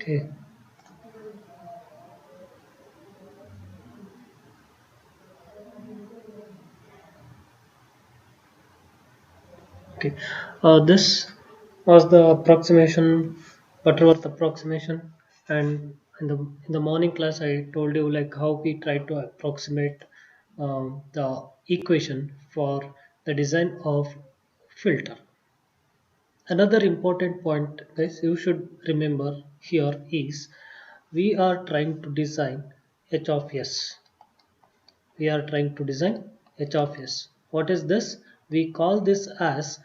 Okay. Okay. This was the approximation, Butterworth approximation, and in the morning class I told you like how we try to approximate the equation for the design of filter. Another important point, guys, you should remember here is we are trying to design h of s. We are trying to design h of s. What is this? We call this as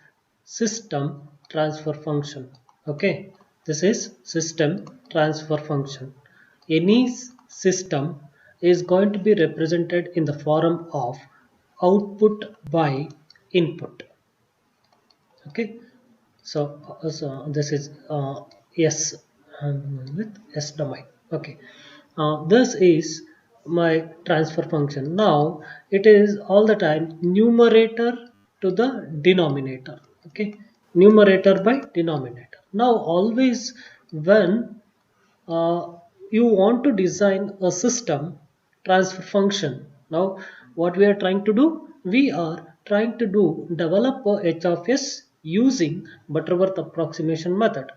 system transfer function. Okay, this is system transfer function. Any system is going to be represented in the form of output by input. Okay, so this is s with s domain. Okay, this is my transfer function. Now it is all the time numerator to the denominator. Okay, numerator by denominator. Now always when uh, you want to design a system transfer function. Now what we are trying to do, we are trying to do develop a h of s using Butterworth approximation method.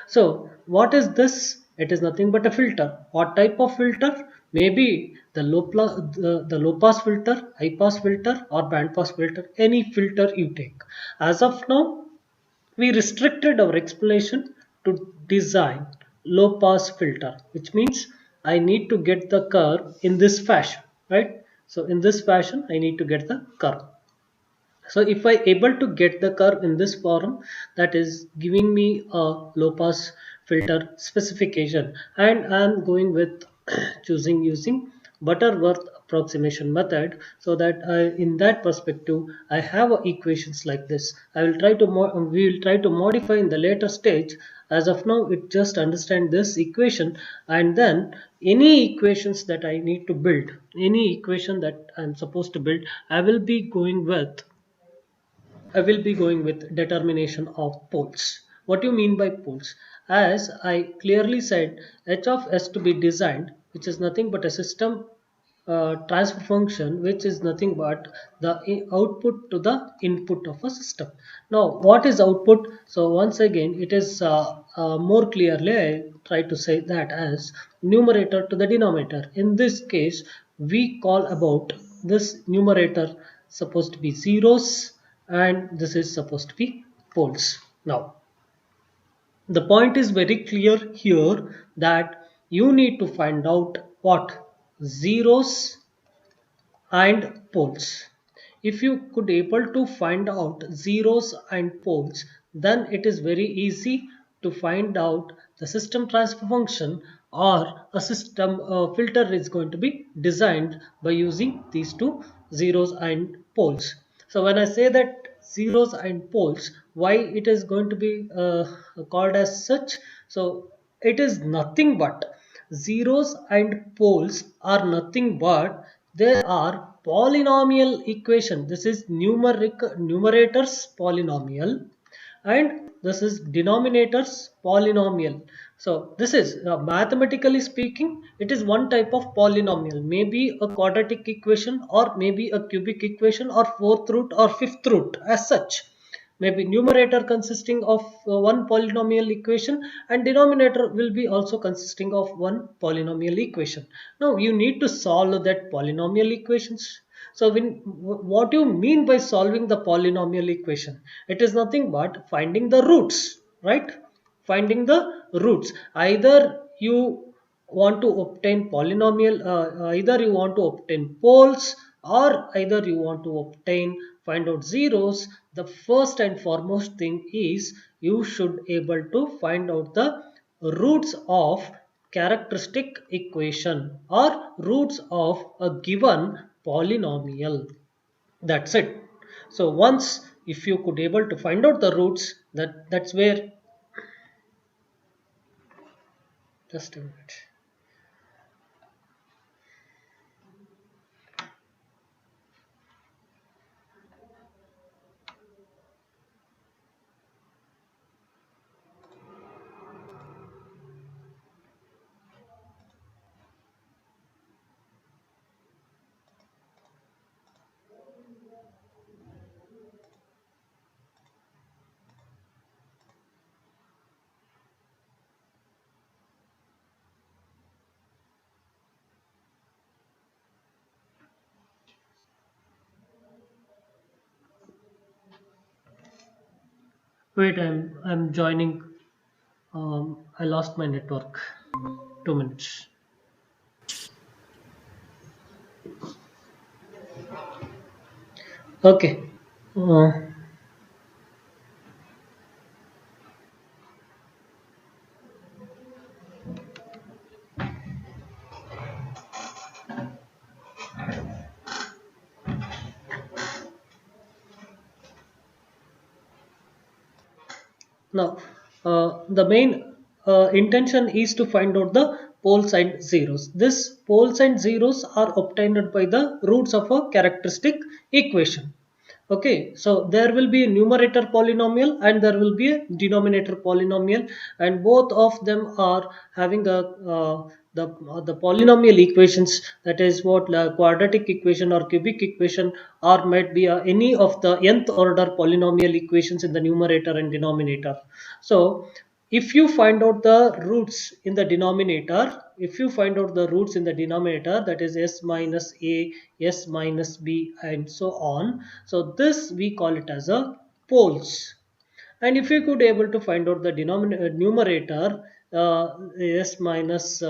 So what is this? It is nothing but a filter. What type of filter? Maybe the low pass filter, high pass filter, or band pass filter, any filter you take. As of now we restricted our explanation to design low pass filter, which means I need to get the curve in this fashion, right? So in this fashion I need to get the curve. So if I able to get the curve in this form, that is giving me a low pass filter specification, and I am going with choosing using Butterworth approximation method, so that in that perspective I have equations like this. I will try to we will try to modify in the later stage. As of now it just understand this equation, and then any equations that I need to build, any equation that I'm supposed to build, I will be going with determination of poles. What do you mean by poles? As I clearly said, h of s to be designed, which is nothing but a system transfer function, which is nothing but the output to the input of a system. Now, what is output? So once again, it is more clearly I try to say that as numerator to the denominator. In this case, we call about this numerator supposed to be zeros, and this is supposed to be poles. Now the point is very clear here that you need to find out what zeros and poles. If you could able to find out zeros and poles, then it is very easy to find out the system transfer function, or a system filter is going to be designed by using these two zeros and poles. So when I say that zeros and poles, why it is going to be called as such? So it is nothing but zeros and poles are nothing but they are polynomial equation. This is numerators polynomial, and this is denominators polynomial. So this is mathematically speaking, it is one type of polynomial, maybe a quadratic equation, or maybe a cubic equation, or fourth root or fifth root as such. Maybe numerator consisting of one polynomial equation, and denominator will be also consisting of one polynomial equation. Now you need to solve that polynomial equations. So what do you mean by solving the polynomial equation? It is nothing but finding the roots, right? Finding the roots. Either you want to obtain polynomial, either you want to obtain poles, or either you want to obtain find out zeros. The first and foremost thing is you should able to find out the roots of characteristic equation, or roots of a given polynomial. That's it. So once if you could able to find out the roots, that's where, just a minute. Wait, I'm joining. I lost my network. 2 minutes. Okay. Uh, Now, the main intention is to find out the poles and zeros. This poles and zeros are obtained by the roots of a characteristic equation. Okay, so there will be a numerator polynomial and there will be a denominator polynomial, and both of them are having a the polynomial equations, that is what quadratic equation or cubic equation, or might be any of the nth order polynomial equations in the numerator and denominator. So if you find out the roots in the denominator, if you find out the roots in the denominator, that is s minus a, s minus b, and so on, so this we call it as a poles. And if you could able to find out the denominator numerator, s minus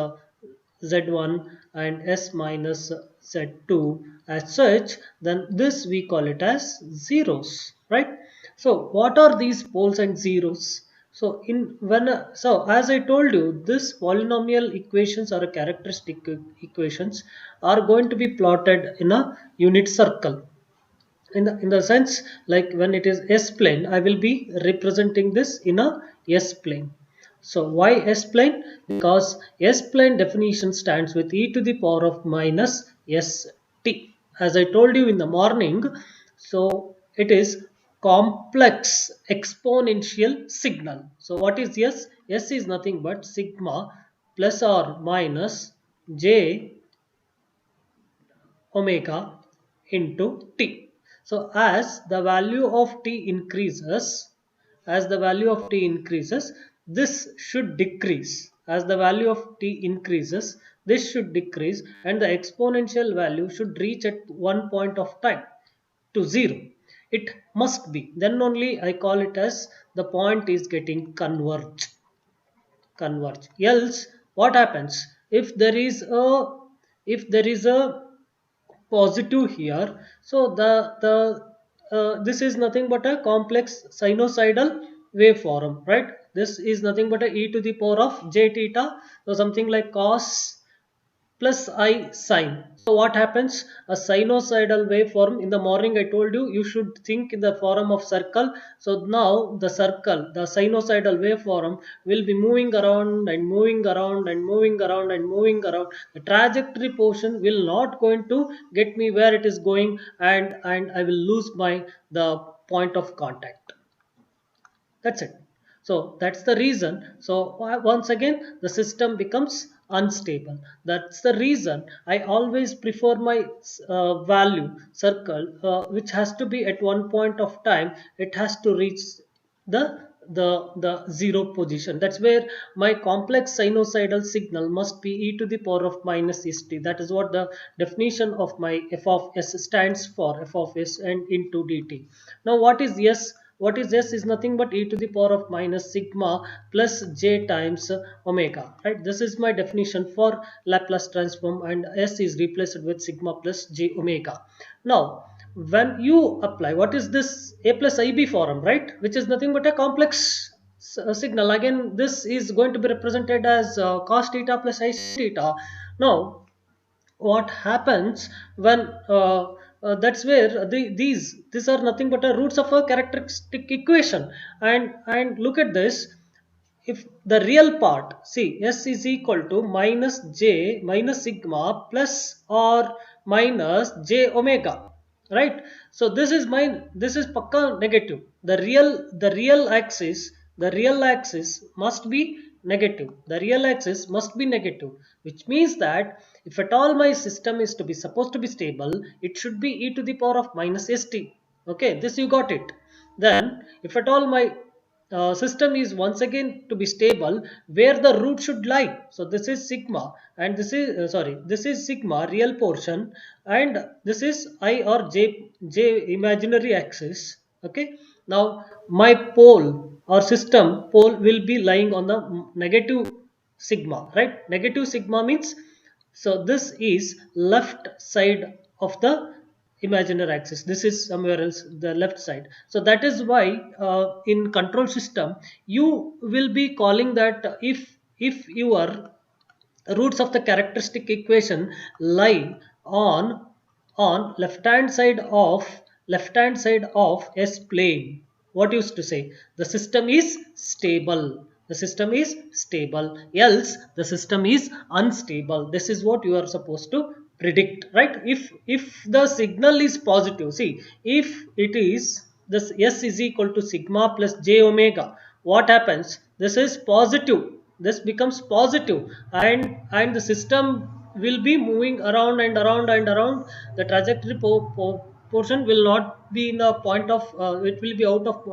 z1 and s minus z2 as such, then this we call it as zeros, right? So what are these poles and zeros? So in when so as I told you, this polynomial equations or a characteristic equations are going to be plotted in a unit circle. In the sense, like when it is s plane, I will be representing this in a s plane. So why s plane? Because s plane definition stands with e to the power of minus st, as I told you in the morning. So it is complex exponential signal. So what is s? S is nothing but sigma plus or minus j omega into t. So as the value of t increases, as the value of t increases, this should decrease. As the value of t increases, this should decrease, and the exponential value should reach at one point of time to zero. It must be. Then only I call it as the point is getting converge. Else, what happens if there is a positive here? So this is nothing but a complex sinusoidal waveform, right? This is nothing but a e to the power of j theta, so something like cos plus I sine. So what happens? A sinusoidal waveform. In the morning I told you you should think in the form of circle. So now the circle, the sinusoidal waveform will be moving around and moving around and moving around and moving around. The trajectory portion will not going to get me where it is going, and I will lose my the point of contact. That's it. So that's the reason. So once again, the system becomes unstable. That's the reason I always prefer my value circle, which has to be at one point of time. It has to reach the zero position. That's where my complex sinusoidal signal must be e to the power of minus st. That is what the definition of my f of s stands for, f of s and into dt. Now what is s? What is s is nothing but e to the power of minus sigma plus j times omega, right? This is my definition for Laplace transform, and s is replaced with sigma plus j omega. Now when you apply, what is this a plus ib form, right, which is nothing but a complex signal. Again, this is going to be represented as cos theta plus I theta. Now what happens when that's where these are nothing but a roots of a characteristic equation. And look at this. If the real part, see, s is equal to minus j minus sigma plus or minus j omega, right? So this is pakka negative. The real axis must be negative. The real axis must be negative, which means that if at all my system is to be supposed to be stable, it should be e to the power of minus st. Okay, this you got it. Then if at all my system is once again to be stable, where the root should lie. So this is sigma, and this is sorry, this is sigma real portion, and this is I or j imaginary axis. Okay, now my pole or system pole will be lying on the negative sigma, right? Negative sigma means, so this is left side of the imaginary axis, this is somewhere else the left side. So that is why in control system you will be calling that if your roots of the characteristic equation lie on left hand side of S plane. What used to say, the system is stable, the system is stable, else the system is unstable. This is what you are supposed to predict, right? If the signal is positive, see, if it is this S is equal to sigma plus j omega, what happens, this is positive, this becomes positive, and the system will be moving around and around and around. The trajectory portion will not be in a point of it will be out of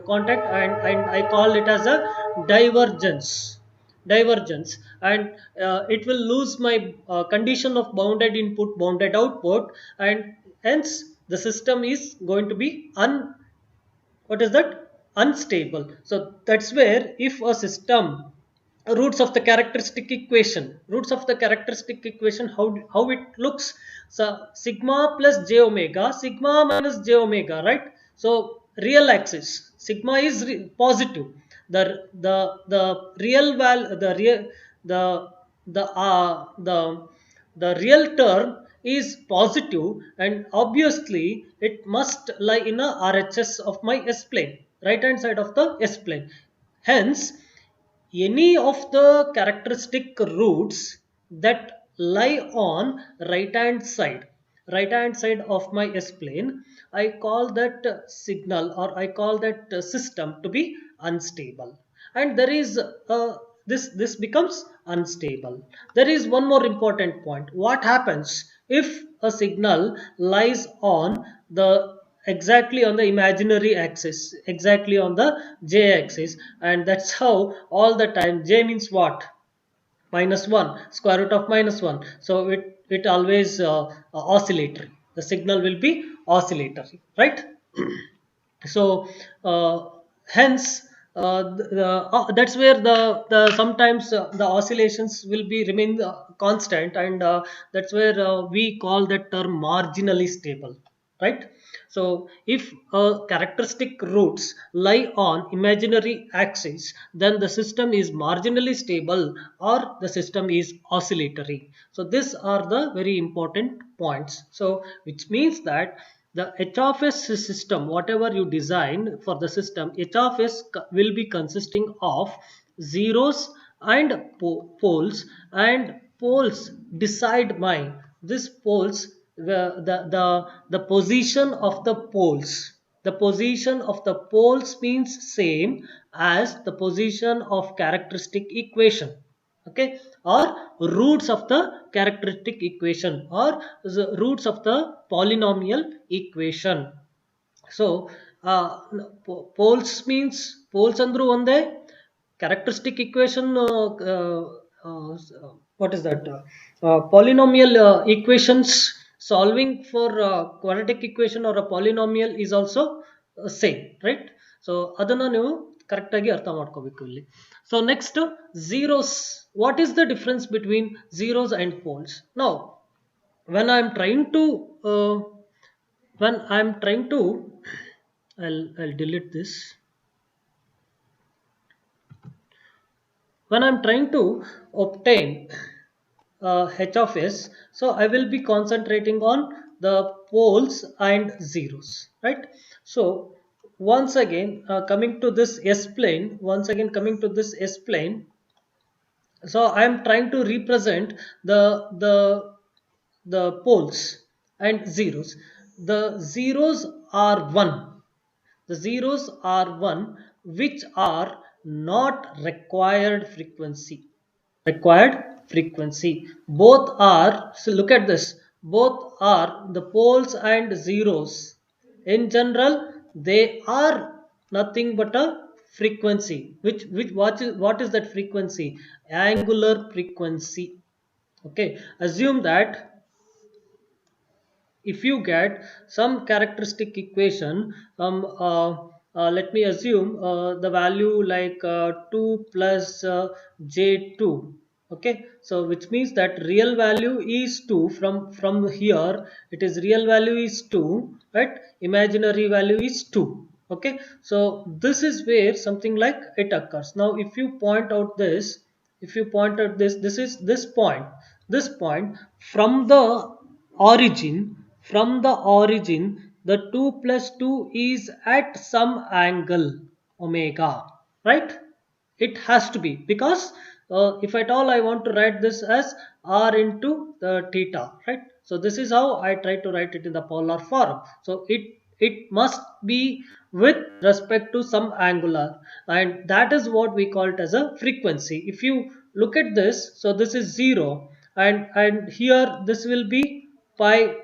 contact, and I call it as a divergence. Divergence, and it will lose my condition of bounded input bounded output, and hence the system is going to be what is that, unstable. So that's where if a system roots of the characteristic equation, how it looks, so sigma plus j omega, sigma minus j omega, right? So real axis sigma is positive, the the real val the real the real term is positive, and obviously it must lie in a RHS of my S plane, right hand side of the S plane. Hence any of the characteristic roots that lie on right hand side of my S plane, I call that signal, or I call that system to be unstable. And there is this becomes unstable. There is one more important point. What happens if a signal lies on the exactly on the imaginary axis, exactly on the j axis, and that's how all the time j means what, minus 1, square root of minus 1. So it always oscillatory, the signal will be oscillatory, right? So hence that's where the sometimes the oscillations will be remain constant, and that's where we call that term marginally stable, right? So if characteristic roots lie on imaginary axis, then the system is marginally stable or the system is oscillatory. So these are the very important points. So which means that the H of S system, whatever you design for the system, H of S will be consisting of zeros and poles, and poles decide my this poles the position of the poles. The position of the poles means same as the position of characteristic equation, okay, or roots of the characteristic equation, or the roots of the polynomial equation. So poles means poles andru onde, characteristic equation what is that, polynomial equations solving for quadratic equation or a polynomial is also same, right? So ಅದನ್ನ ನೀವು correct ಆಗಿ ಅರ್ಥ ಮಾಡ್ಕೋಬೇಕು ಇಲ್ಲಿ. So next zeros, what is the difference between zeros and poles? Now when I'm trying to uh, when I'm trying to I'll delete this. When I'm trying to obtain h of s, so I will be concentrating on the poles and zeros, right? So once again coming to this s plane, once again coming to this s plane, so I am trying to represent the poles and zeros. The zeros are 1, the zeros are 1 which are not required frequency. Both are, so look at this, both are the poles and zeros. In general they are nothing but a frequency, which what is that frequency? Angular frequency. Okay, assume that if you get some characteristic equation, let me assume the value like 2 plus j2. Okay, so which means that real value is 2. From here it is real value is 2, right? Imaginary value is 2. Okay, so this is where something like it occurs. Now if you point out this, if you point out this is this point from the origin, the 2 plus 2 is at some angle omega, right? It has to be, because if at all I want to write this as r into the theta, right? So this is how I try to write it in the polar form. So it must be with respect to some angular, and that is what we call it as a frequency. If you look at this, so this is 0, and here this will be pi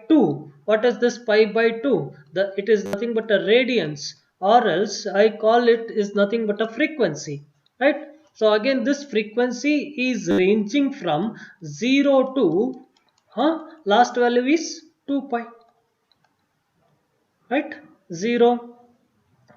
2. What is this pi by 2? It is nothing but a radiance, or else I call it is nothing but a frequency, right? So again this frequency is ranging from 0 to last value is 2 pi, right? 0,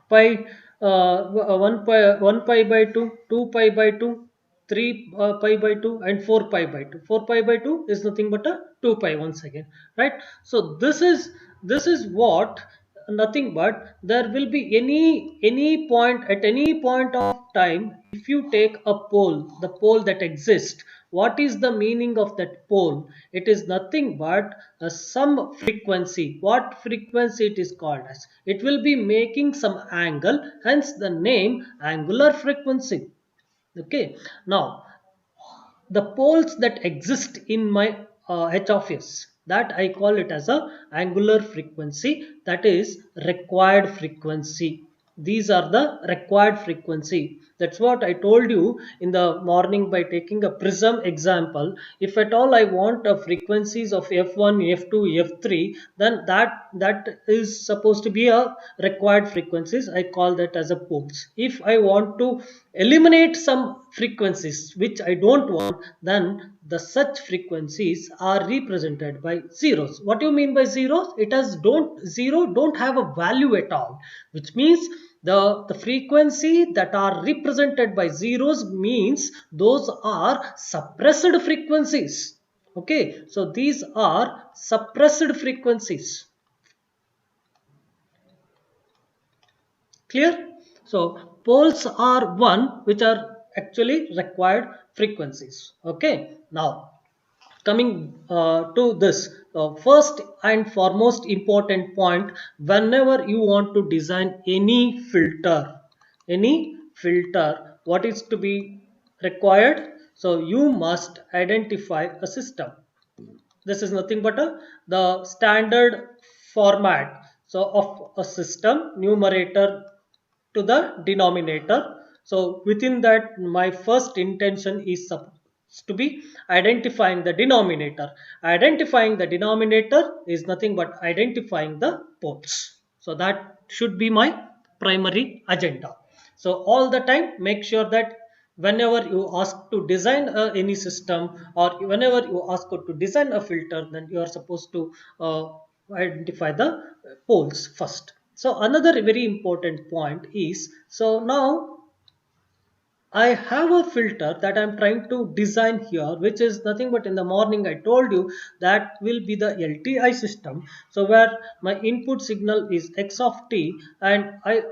pi, 1 pi by 2, 2 pi by 2, 3 pi by 2, and 4 pi by 2. 4 pi by 2 is nothing but a 2 pi once again, right? So this is what, nothing but, there will be any point, at any point of time, if you take a pole, the pole that exists, what is the meaning of that pole? It is nothing but some frequency. What frequency it is called as? It will be making some angle, hence the name angular frequency. Okay, now the poles that exist in my h of s, that I call it as a angular frequency, that is required frequency. These are the required frequency. That's what I told you in the morning by taking a prism example. If at all I want a frequencies of f1, f2, f3, then that is supposed to be a required frequencies. I call that as a poles. If I want to eliminate some frequencies which I don't want, then the such frequencies are represented by zeros. What do you mean by zeros? It has don't have a value at all, which means the frequency that are represented by zeros means those are suppressed frequencies. Okay, so these are suppressed frequencies. Clear? So poles are one which are actually required frequencies. Okay, now coming to this, first and foremost important point, whenever you want to design any filter, what is to be required? So you must identify a system. This is nothing but the standard format, so of a system, numerator to the denominator. So within that, my first intention is supposed to be identifying the denominator. Identifying the denominator is nothing but identifying the poles. So that should be my primary agenda. So all the time make sure that whenever you ask to design any system, or whenever you ask to design a filter, then you are supposed to identify the poles first. So another very important point is, so now I have a filter that I'm trying to design here, which is nothing but, in the morning I told you that will be the LTI system. So where my input signal is x of t, and I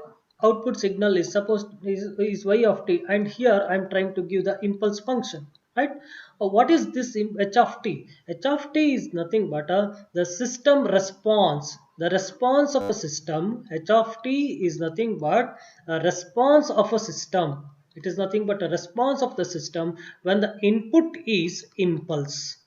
output signal is supposed is y of t, and here I'm trying to give the impulse function, right? What is this h of t? H of t is nothing but the system response. The response of a system, h of t is nothing but a response of a system. It is nothing but a response of the system when the input is impulse.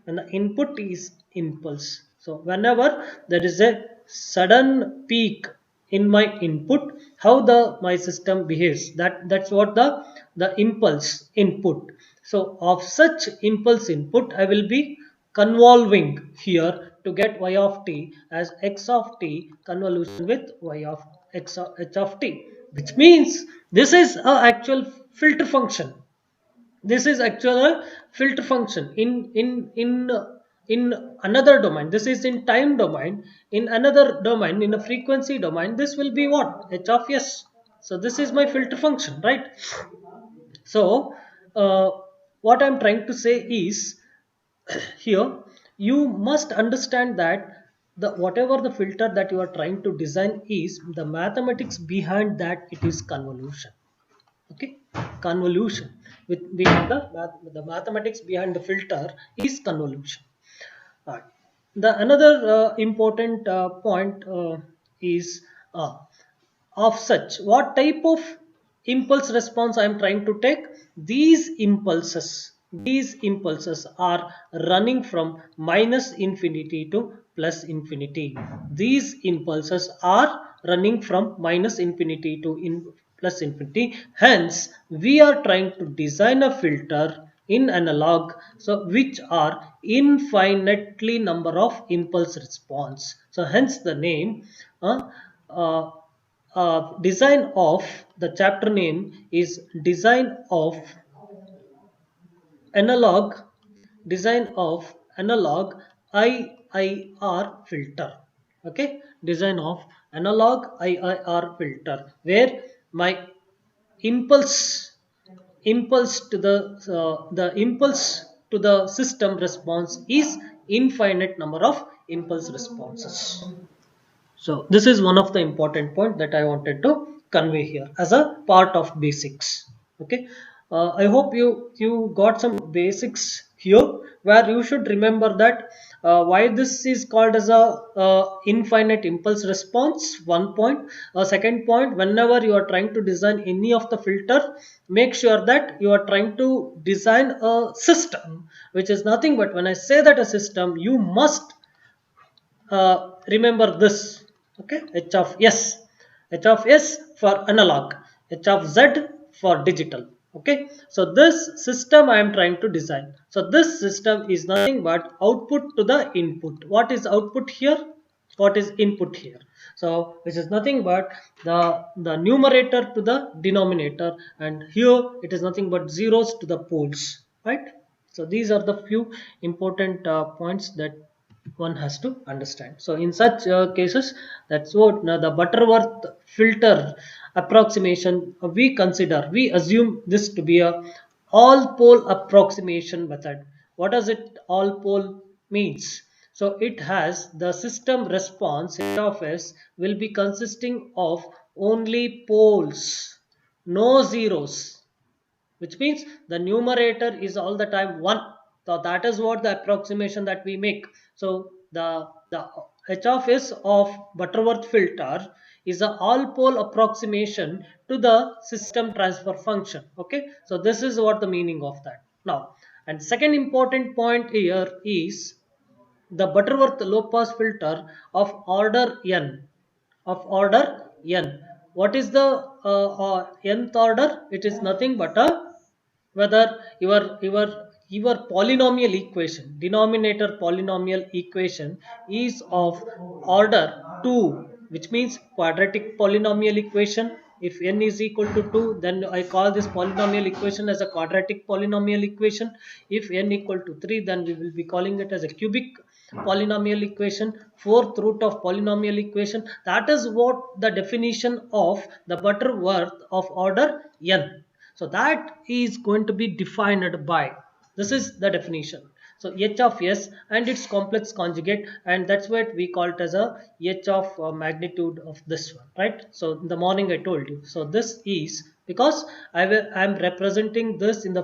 When the input is impulse. So whenever there is a sudden peak in my input, how the my system behaves, that's what the impulse input. So of such impulse input, I will be convolving here to get y of t as x of t convolution with y of x of h of t, which means this is a actual filter function. This is actually a filter function in in another domain, this is in time domain, in another domain, in a frequency domain, this will be what? H of s. So this is my filter function, right? So what I'm trying to say is, here you must understand that the whatever the filter that you are trying to design is, the mathematics behind that, it is convolution. Okay, convolution with behind the mathematics behind the filter is convolution. Right. The another important point is uh, of such what type of impulse response I am trying to take. These impulses are running from minus infinity to plus infinity. These impulses are running from minus infinity to plus infinity. Hence we are trying to design a filter in analog, so which are infinitely number of impulse response. So hence the name. Uh, design of the chapter name is design of analog design of analog IIR filter. Okay, design of analog IIR filter, where my impulse impulse to the impulse to the system response is infinite number of impulse responses. So this is one of the important point that I wanted to convey here as a part of basics. Okay, I hope you got some basics here, where you should remember that why this is called as a infinite impulse response. One point. Second point, whenever you are trying to design any of the filter, make sure that you are trying to design a system, which is nothing but, when I say that a system, you must remember this. Okay, h of s for analog, h of z for digital. Okay, so this system I am trying to design. So this system is nothing but output to the input. What is output here? What is input here? So which is nothing but the numerator to the denominator, and here it is nothing but zeros to the poles, right? So these are the few important points that one has to understand. So in such cases, that's what the Butterworth filter approximation we assume this to be a all pole approximation method. What does it all pole means? So it has the system response H of s will be consisting of only poles, no zeros, which means the numerator is all the time 1. So that is what the approximation that we make. So the h of s of Butterworth filter is a all pole approximation to the system transfer function. Okay, so this is what the meaning of that. Now, and second important point here is the Butterworth low pass filter of order n, what is the nth order? It is nothing but a, whether your polynomial equation, denominator polynomial equation, is of order 2, which means quadratic polynomial equation. If n is equal to 2, then I call this polynomial equation as a quadratic polynomial equation. If n equal to 3, then we will be calling it as a cubic polynomial equation, fourth root of polynomial equation. That is what the definition of the Butterworth of order n. So that is going to be defined by, this is the definition. So h of s and its complex conjugate, and that's what we call it as a h of magnitude of this one, right? So in the morning I told you. So this is because I am representing this in a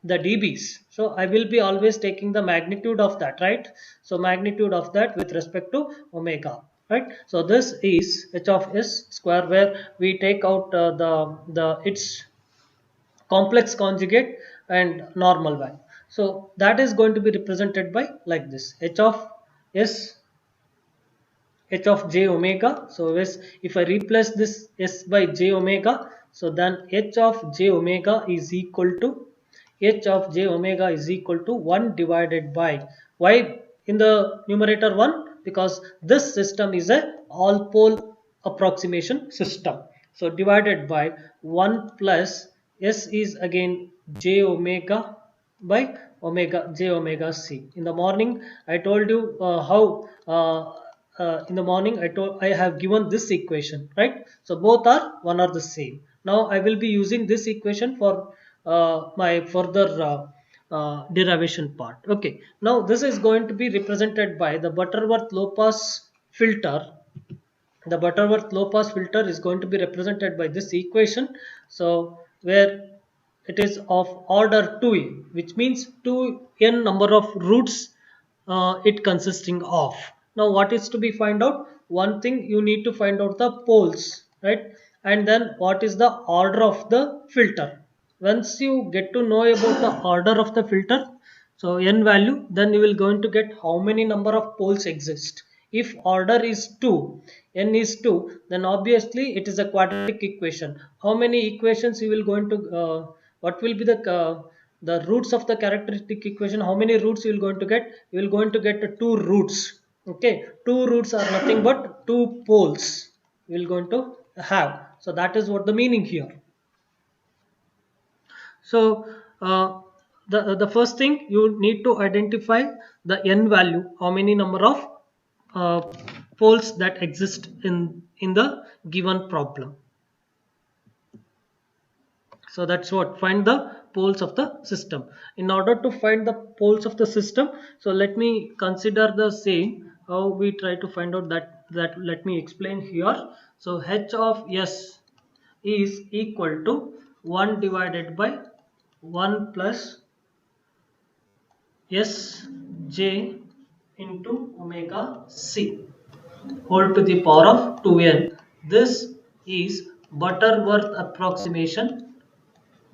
the dBs. So I will be always taking the magnitude of that, right? So magnitude of that with respect to omega, right? So this is h of s square, where we take out the its complex conjugate and normal value. So that is going to be represented by like this: h of s, h of j omega. So if I replace this s by j omega, so then h of j omega is equal to 1 divided by, why in the numerator 1? Because this system is a all pole approximation system. So divided by 1 plus s is again j omega by omega j omega c. In the morning I told you how in the morning I have given this equation, right? So both are one are the same. Now I will be using this equation for my further derivation part. Okay, now this is going to be represented by the Butterworth low pass filter. The Butterworth low pass filter is going to be represented by this equation. So where it is of order 2n, which means 2n number of roots it consisting of. Now what is to be find out? One thing, you need to find out the poles, right? And then what is the order of the filter. Once you get to know about the order of the filter, so n value, then you will going to get how many number of poles exist. If order is 2, n is 2, then obviously it is a quadratic equation. How many equations you will going to what will be the roots of the characteristic equation? How many roots you will going to get? You will going to get two roots. Okay, two roots are nothing but two poles you will going to have. So that is what the meaning here. So the first thing, you need to identify the n value, how many number of uh, poles that exist in the given problem. So that's what, find the poles of the system. In order to find the poles of the system, so let me consider the same how we try to find out that let me explain here. So h of s is equal to 1 divided by 1 plus s j into omega c whole to the power of 2n. This is Butterworth approximation.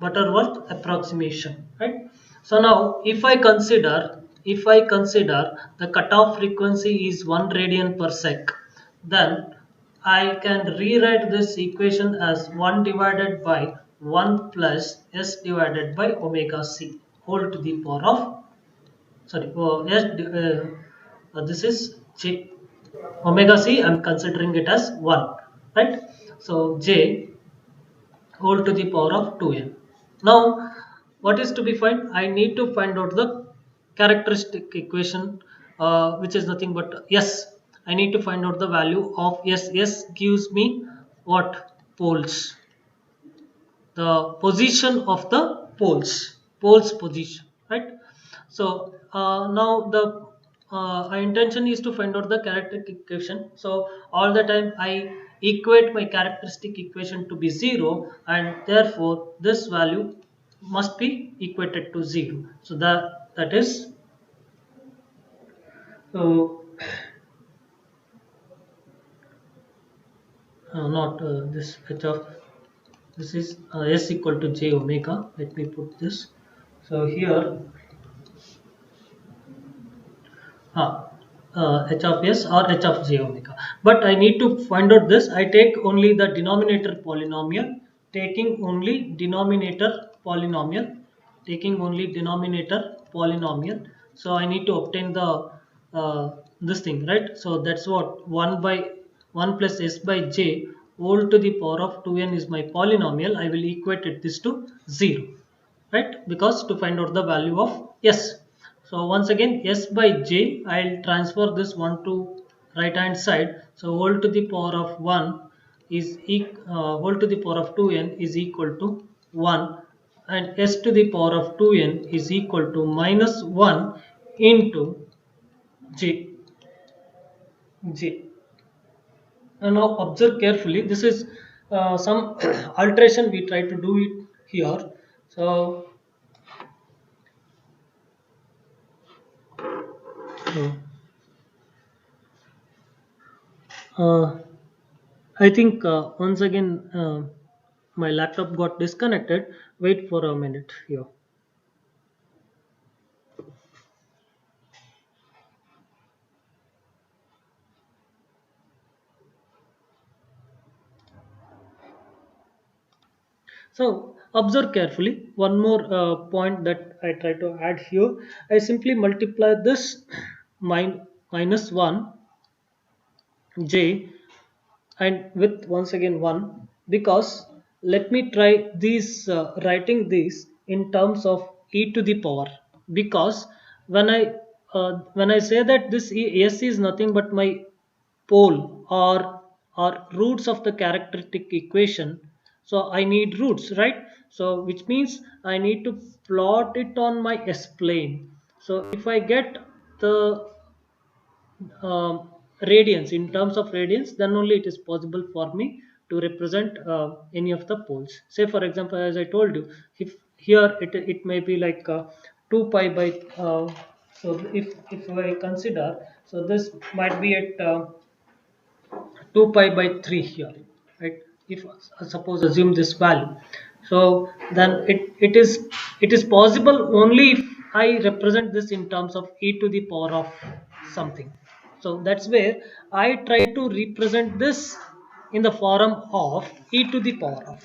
Butterworth approximation, right? So now if I consider the cutoff frequency is 1 radian per sec, then I can rewrite this equation as 1 divided by 1 plus s divided by omega c whole to the power of, sorry, this is j omega c, I'm considering it as 1, right? So j whole to the power of 2n. Now what is to be find? I need to find out the characteristic equation, which is nothing but s. I need to find out the value of s. S gives me what? Poles, the position of the poles position, right? So now the intention is to find out the characteristic equation. So all the time I equate my characteristic equation to be 0, and therefore this value must be equated to 0. So that is, so not this h of, this is s equal to j omega. Let me put this. So here h of s or h of j omega. But I need to find out this. I take only the denominator polynomial, taking only denominator polynomial, taking only denominator polynomial. So I need to obtain the this thing, right? So that's what 1 by 1 plus s by j whole to the power of 2n is my polynomial. I will equate it this to 0, right? Because to find out the value of s. So once again, s by j, I'll transfer this one to right hand side. So whole to the power of 1 is whole to the power of 2n is equal to 1, and s to the power of 2n is equal to minus 1 into j j. And now observe carefully, this is some alteration we try to do it here. So uh, I think once again my laptop got disconnected. Wait for a minute here. So observe carefully. One more point that I try to add here. I simply multiply this minus 1 j and with once again 1, because let me try these writing these in terms of e to the power. because when I say that this s is nothing but my pole or roots of the characteristic equation, so I need roots, right? So which means I need to plot it on my s plane. So if I get the radians in terms of radians, then only it is possible for me to represent any of the poles. Say for example, as I told you, if here it may be like 2 pi by so if I consider, so this might be at 2 pi by 3 here, right? If suppose assume this value, so then it is possible only if I represent this in terms of e to the power of something. So that's where I try to represent this in the form of e to the power of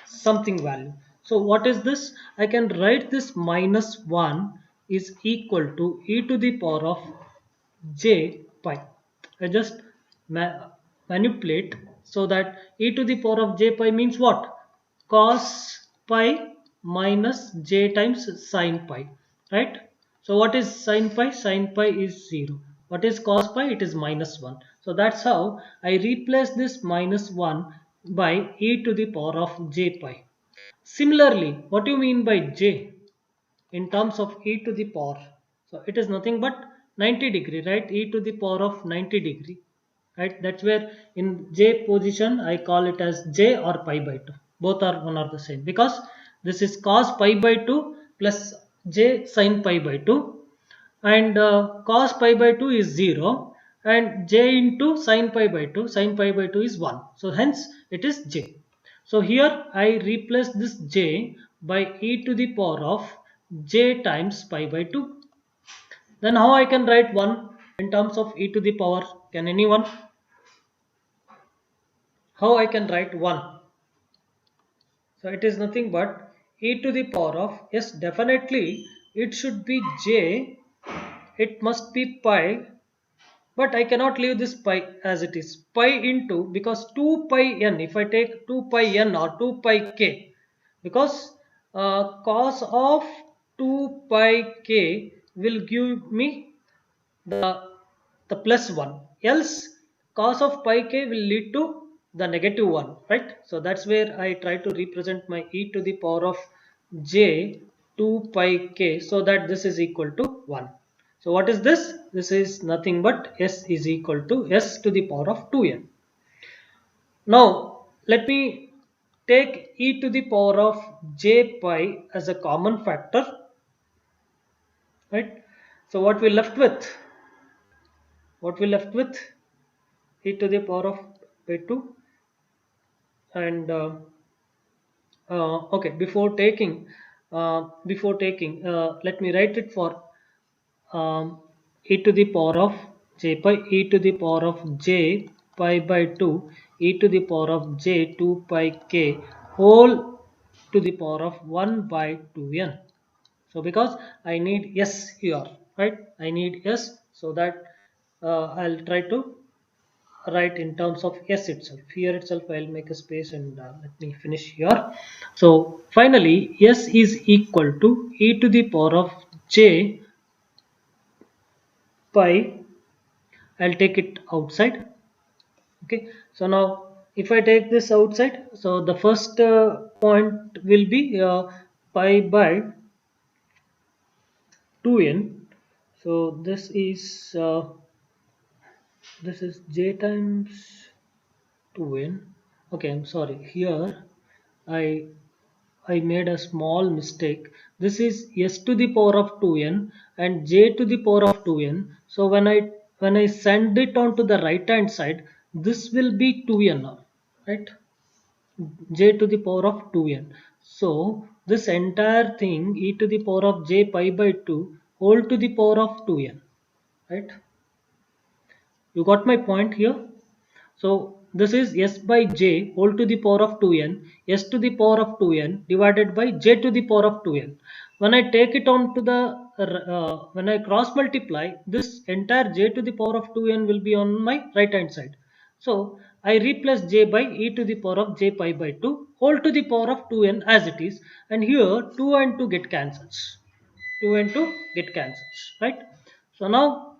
something value. So what is this? I can write this minus 1 is equal to e to the power of j pi. I just manipulate so that e to the power of j pi means what? Cos pi minus j times sin pi, right? So what is sin pi? Sin pi is 0. What is cos pi? It is minus 1. So that's how I replace this minus 1 by e to the power of j pi. Similarly, what do you mean by j in terms of e to the power? So it is nothing but 90 degree, right? E to the power of 90 degree, right? That's where in j position I call it as j or pi by 2. Both are one are the same, because this is cos pi by 2 plus j sin pi by 2, and cos pi by 2 is 0, and j into sin pi by 2, sin pi by 2 is 1. So hence it is j. So here I replace this j by e to the power of j times pi by 2. Then how I can write 1 in terms of e to the power? Can anyone? How I can write 1? So it is nothing but e to the power of, yes, definitely it should be j, it must be pi, but I cannot leave this pi as it is. Pi into, because 2 pi n, if I take 2 pi n or 2 pi k, because cos of 2 pi k will give me the plus 1, else cos of pi k will lead to the negative 1, right? So that's where I try to represent my e to the power of j 2 pi k, so that this is equal to 1. So what is this? This is nothing but s is equal to s to the power of 2n. Now let me take e to the power of j pi as a common factor, right? So what we left with? What we left with? E to the power of by 2, and okay, let me write it for e to the power of j pi, e to the power of j pi by 2, e to the power of j 2 pi k whole to the power of 1 by 2n. So because I need s here, right? I need s, so that I'll try to write in terms of s itself. Here itself I'll make a space, and let me finish here. So finally s is equal to e to the power of j pi. I'll take it outside. Okay, so now if I take this outside, so the first point will be pi by 2n. So this is j times 2n. Okay, I'm sorry, here I I made a small mistake. This is s to the power of 2n and j to the power of 2n. So when I send it on to the right hand side, this will be 2n now, right? J to the power of 2n. So this entire thing e to the power of j pi by 2 whole to the power of 2n, right? You got my point here? So this is s by j whole to the power of 2n, s to the power of 2n divided by j to the power of 2n. When I take it on to the, when I cross multiply, this entire j to the power of 2n will be on my right hand side. So I replace j by e to the power of j pi by 2 whole to the power of 2n as it is, and here 2 and 2 get cancelled. 2 and 2 get cancels, right? So now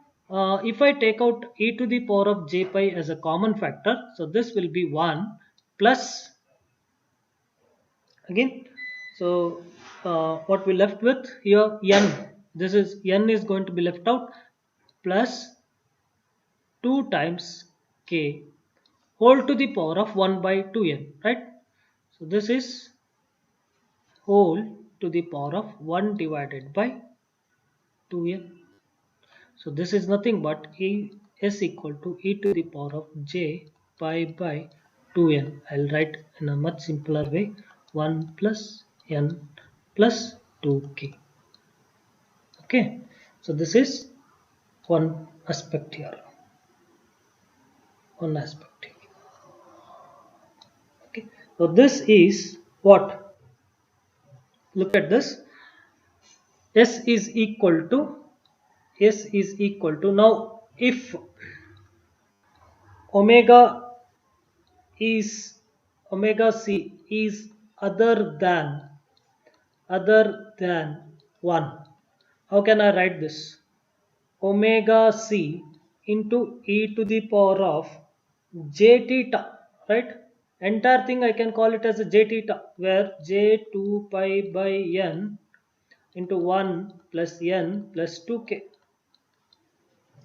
if I take out e to the power of j pi as a common factor, so this will be 1 plus again. So what we left with here, n, this is n is going to be left out, plus 2 times k whole to the power of 1 by 2n, right? So this is whole to the power of 1 divided by 2n. So this is nothing but e is equal to e to the power of j pi by 2n. I'll write in a much simpler way, 1 plus n plus 2k. Okay, so this is one aspect here. One aspect here. Okay, so this is what? Look at this. S is equal to now if omega is omega c is other than 1, how can I write this? Omega c into e to the power of j theta, right? Entire thing I can call it as a j theta, where j 2 pi by n into 1 plus n plus 2k.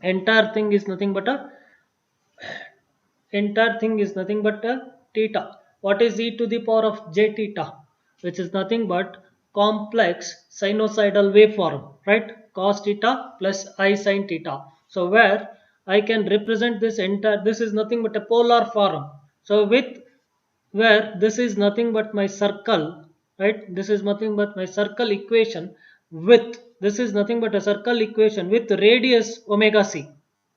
Entire thing is nothing but a theta. What is e to the power of j theta? Which is nothing but complex sinusoidal waveform, right? Cos theta plus I sin theta. So where I can represent this entire, this is nothing but a polar form. So with where this is nothing but my circle, right? This is nothing but my circle equation with, this is nothing but a circle equation with radius omega c,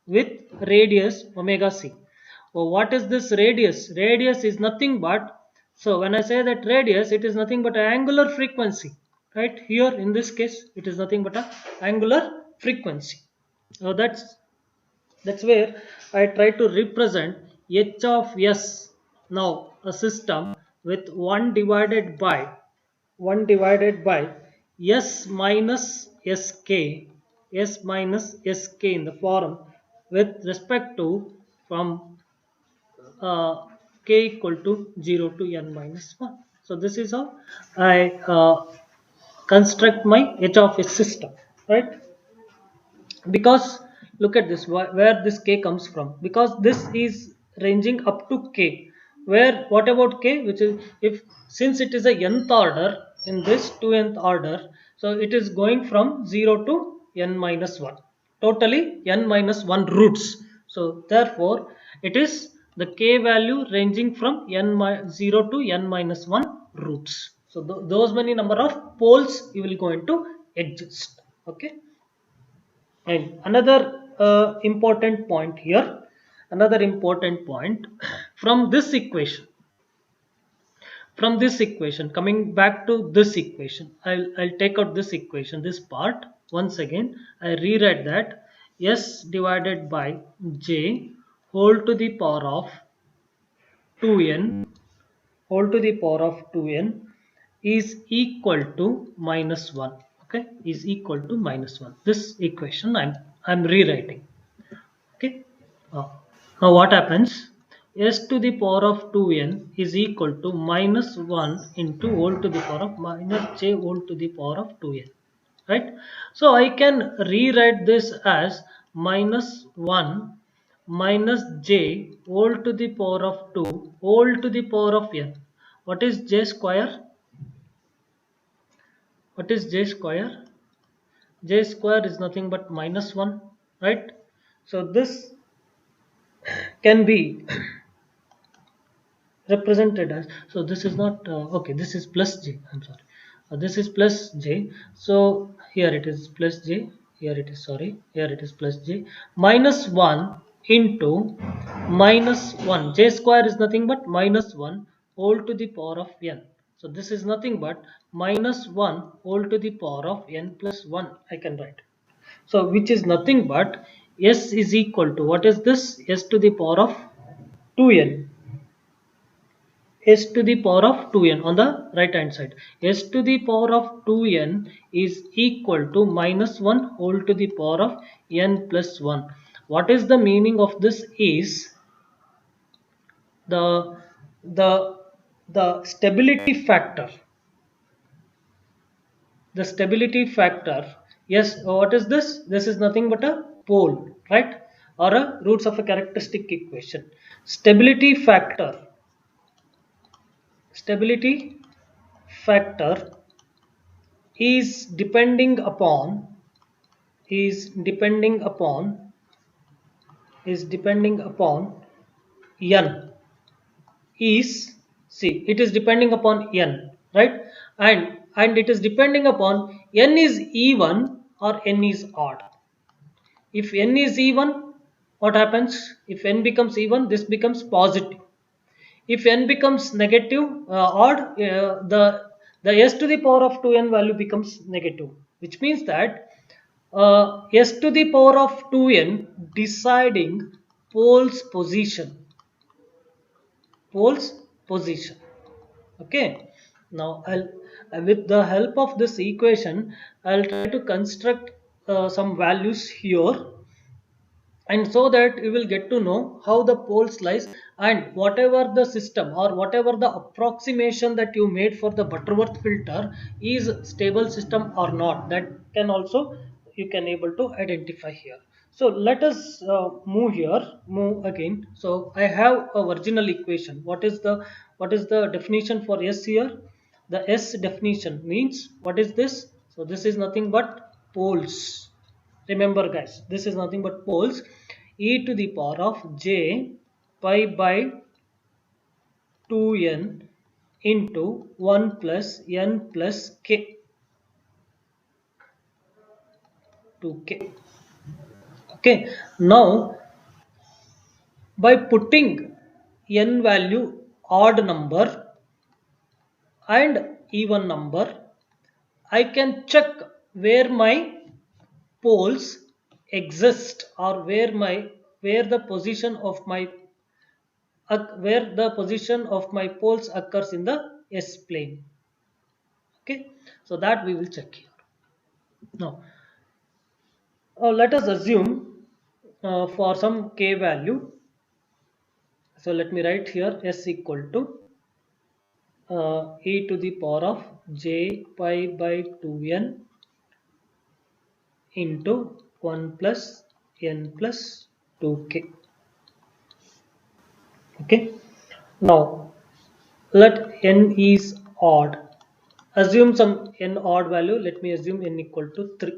with radius omega c. Oh, what is this radius? Radius is nothing but, so when I say that radius, it is nothing but an angular frequency, right? Here in this case, it is nothing but an angular frequency. So that's where I try to represent h of s, now a system with 1 divided by s minus sk, s minus sk in the form with respect to from k equal to 0 to n minus 1. So this is how I construct my h of s system, right? Because look at this, where this k comes from, because this is ranging up to k, where what about k, which is, if since it is a nth order, in this 2nth order, so it is going from 0 to n minus 1, totally n minus 1 roots. So therefore it is the k value ranging from 0 to n minus 1 roots. So those many number of poles you will going to exist. Okay, and another important point here, another important point from this equation, coming back to this equation, I'll take out this equation, this part once again. I rewrite that s divided by j whole to the power of 2n, whole to the power of 2n is equal to minus 1. Okay, is equal to minus 1. This equation I'm rewriting. Okay, uh, now what happens, s to the power of 2n is equal to minus 1 into whole to the power of minus j whole to the power of 2n, right? So I can rewrite this as minus 1 minus j whole to the power of 2 whole to the power of n. What is j square? What is j square? J square is nothing but minus 1, right? So this can be represented as, so this is not okay, this is plus j, I'm sorry, this is plus j. So here it is plus j, here it is, sorry, here it is plus j minus 1 into minus 1, j square is nothing but minus 1 whole to the power of n. So this is nothing but minus 1 whole to the power of n plus 1, I can write. So which is nothing but s is equal to, what is this, s to the power of 2n, s to the power of 2n on the right hand side. S to the power of 2n is equal to minus 1 whole to the power of n plus 1. What is the meaning of this is the the the stability factor. The stability factor, yes, what is this? This is nothing but a pole, right? Or a roots of a characteristic equation. Stability factor is depending upon is depending upon is depending upon n is, see, it is depending upon n, right? And it is depending upon n is even or n is odd. If n is even, what happens? If n becomes even, this becomes positive. If n becomes negative, odd, the s to the power of 2n value becomes negative, which means that s to the power of 2n deciding pole's position. pole's position. Okay, now I'll, with the help of this equation, I'll try to construct some values here, and so that you will get to know how the poles lies, and whatever the system or whatever the approximation that you made for the Butterworth filter is stable system or not, that can also you can able to identify here. So let us move again. So I have a original equation. What is the definition for s here? The s definition means, what is this? So this is nothing but poles. Remember guys, this is nothing but poles. E to the power of j pi by 2n into 1 plus n plus k, 2k. Okay, now by putting n value odd number and even number, I can check where my poles exist, or where the position of my poles occurs in the s plane. Okay, so that we will check here. Now let us assume for some k value. So let me write here s equal to e to the power of j pi by 2n into 1 plus n plus 2k. Okay, now let n is odd. Assume some n odd value. Let me assume n equal to 3.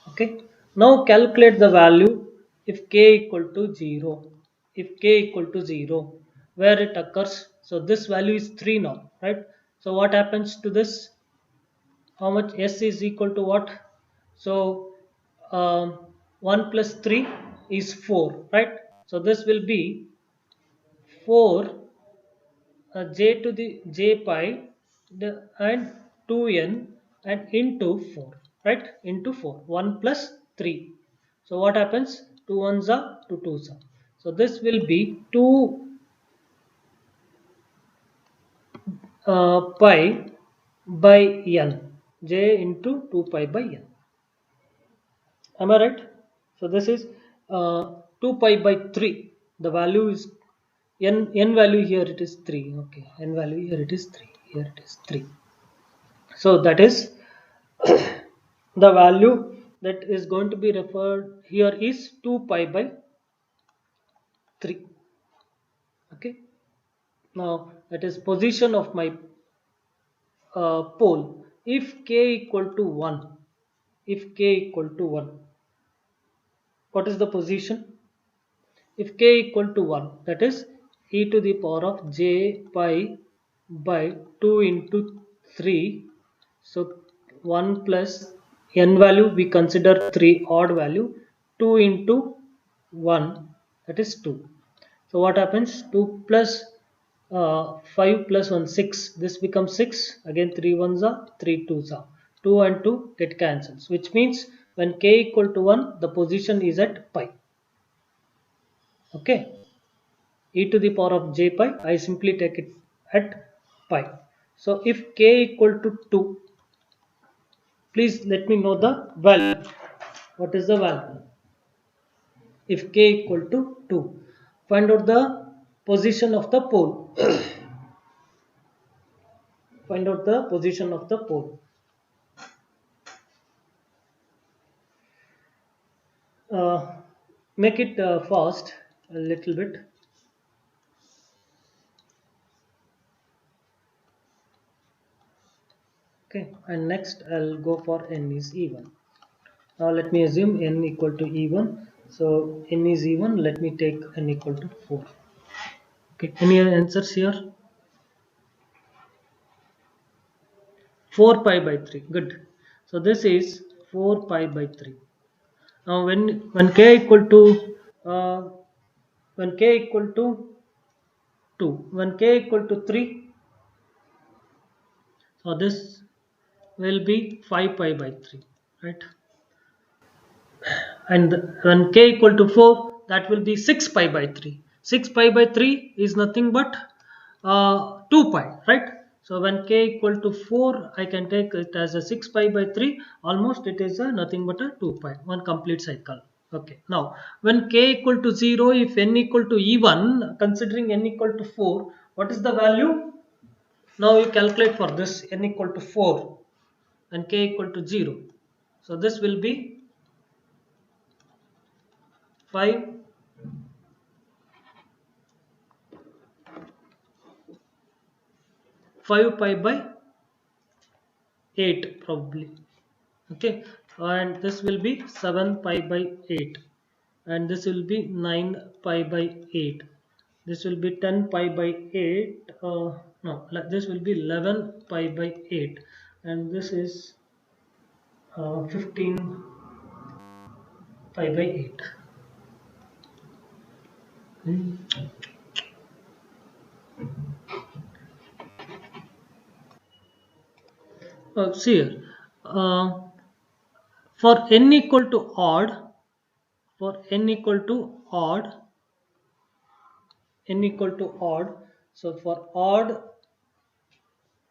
Okay, now calculate the value if k equal to 0. If k equal to 0, where it occurs? So this value is 3 now, right? So what happens to this? How much s is equal to what? So um, 1 plus 3 is 4, right? So this will be 4 j to the j pi and 2n and into 4, right? Into 4, 1 plus 3. So what happens? 2 ones are 2 twos are. So this will be 2 pi by n, j into 2 pi by n. Am I right? So this is 2 pi by 3. The value is n value here, it is 3. Okay, n value here it is 3. Here it is 3. So that is the value that is going to be referred here is 2 pi by 3. Okay, now that is position of my pole. If k equal to 1, if k equal to 1, what is the position? If k equal to 1, that is e to the power of j pi by 2 into 3. So 1 plus n value, we consider 3 odd value, 2 into 1, that is 2. So what happens? 2 plus 5 plus 1, 6. This becomes 6. Again 3 ones are 3 twos are. 2 and 2 get cancels, which means when k equal to 1, the position is at pi. Okay, e to the power of j pi, I simply take it at pi. So if k equal to 2, please let me know the value. What is the value? If k equal to 2, find out the position of the pole. Find out the position of the pole. Uh, Make it fast a little bit. Okay, and next I'll go for n is even. Now let me assume n equal to even. So n is even. Let me take n equal to 4. Okay, any answers here? 4 pi by 3. Good. So this is 4 pi by 3. Now when k equal to uh, when k equal to 2, when k equal to 3, so this will be 5 pi by 3, right? And when k equal to 4, that will be 6 pi by 3. 6 pi by 3 is nothing but 2 pi, right? So when k equal to 4, I can take it as a 6 pi by 3. Almost it is a nothing but a 2 pi, one complete cycle. Okay, now when k equal to 0, if n equal to even, considering n equal to 4, what is the value? Now you calculate for this n equal to 4 and k equal to 0. So this will be 5 5 pi by 8 probably. Okay, and this will be 7 pi by 8, and this will be 9 pi by 8. This will be 10 pi by 8. No, this will be 11 pi by 8, and this is 15 pi by 8. See here, for n equal to odd, for n equal to odd, n equal to odd, so for odd,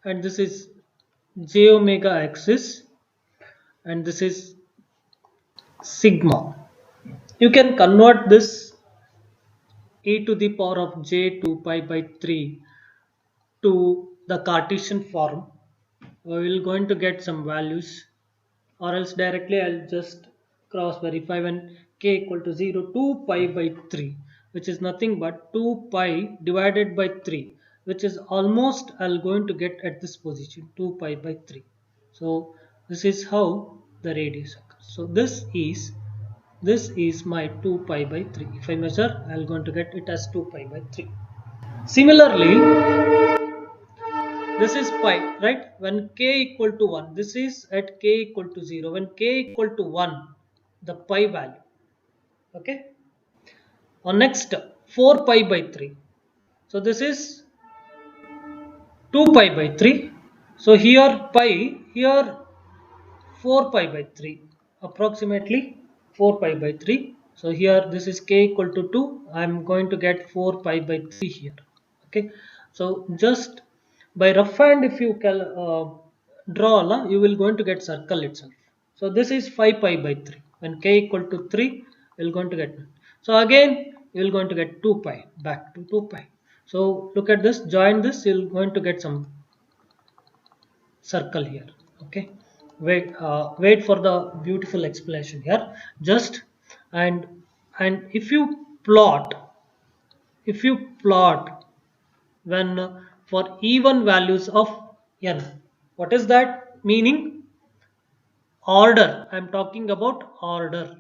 and this is j omega axis, and this is sigma. You can convert this e to the power of j 2 pi by 3 to the Cartesian form. We will going to get some values, or else directly I'll just cross verify. When k equal to 0, 2 pi by 3, which is nothing but 2 pi divided by 3, which is almost I'll going to get at this position 2 pi by 3. So this is how the radius occurs. So this is my 2 pi by 3. If I measure, I'll going to get it as 2 pi by 3. Similarly, this is pi, right? When k equal to 1, this is at k equal to 0. When k equal to 1, the pi value. Okay. On next, 4 pi by 3. So this is 2 pi by 3. So here pi, here 4 pi by 3, approximately 4 pi by 3. So here this is k equal to 2. I am going to get 4 pi by 3 here. Okay, so just by rough hand, if you can draw, you will going to get circle itself. So this is 5 pi by 3. When k equal to 3, you will going to get, so again you will going to get 2 pi, back to 2 pi. So look at this, join this, you will going to get some circle here. Okay, wait for the beautiful explanation here. Just and if you plot when for even values of n, what is that meaning? Order, I'm talking about order,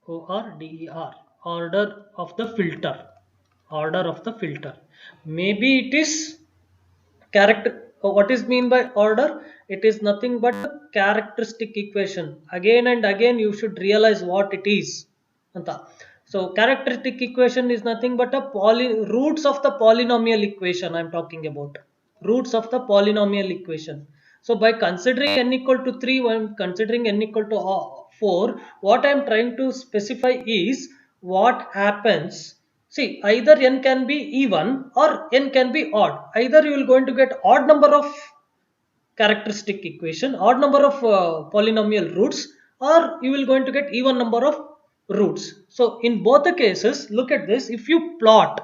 order, order of the filter, order of the filter. Maybe it is character. What is mean by order? It is nothing but a characteristic equation. Again and again you should realize what it is anta. So characteristic equation is nothing but a roots of the polynomial equation. I'm talking about roots of the polynomial equation. So by considering n equal to 3, when considering n equal to 4, what I'm trying to specify is what happens. see, either n can be even or n can be odd. Either you will going to get odd number of characteristic equation, odd number of polynomial roots, or you will going to get even number of roots. So in both the cases, look at this. If you plot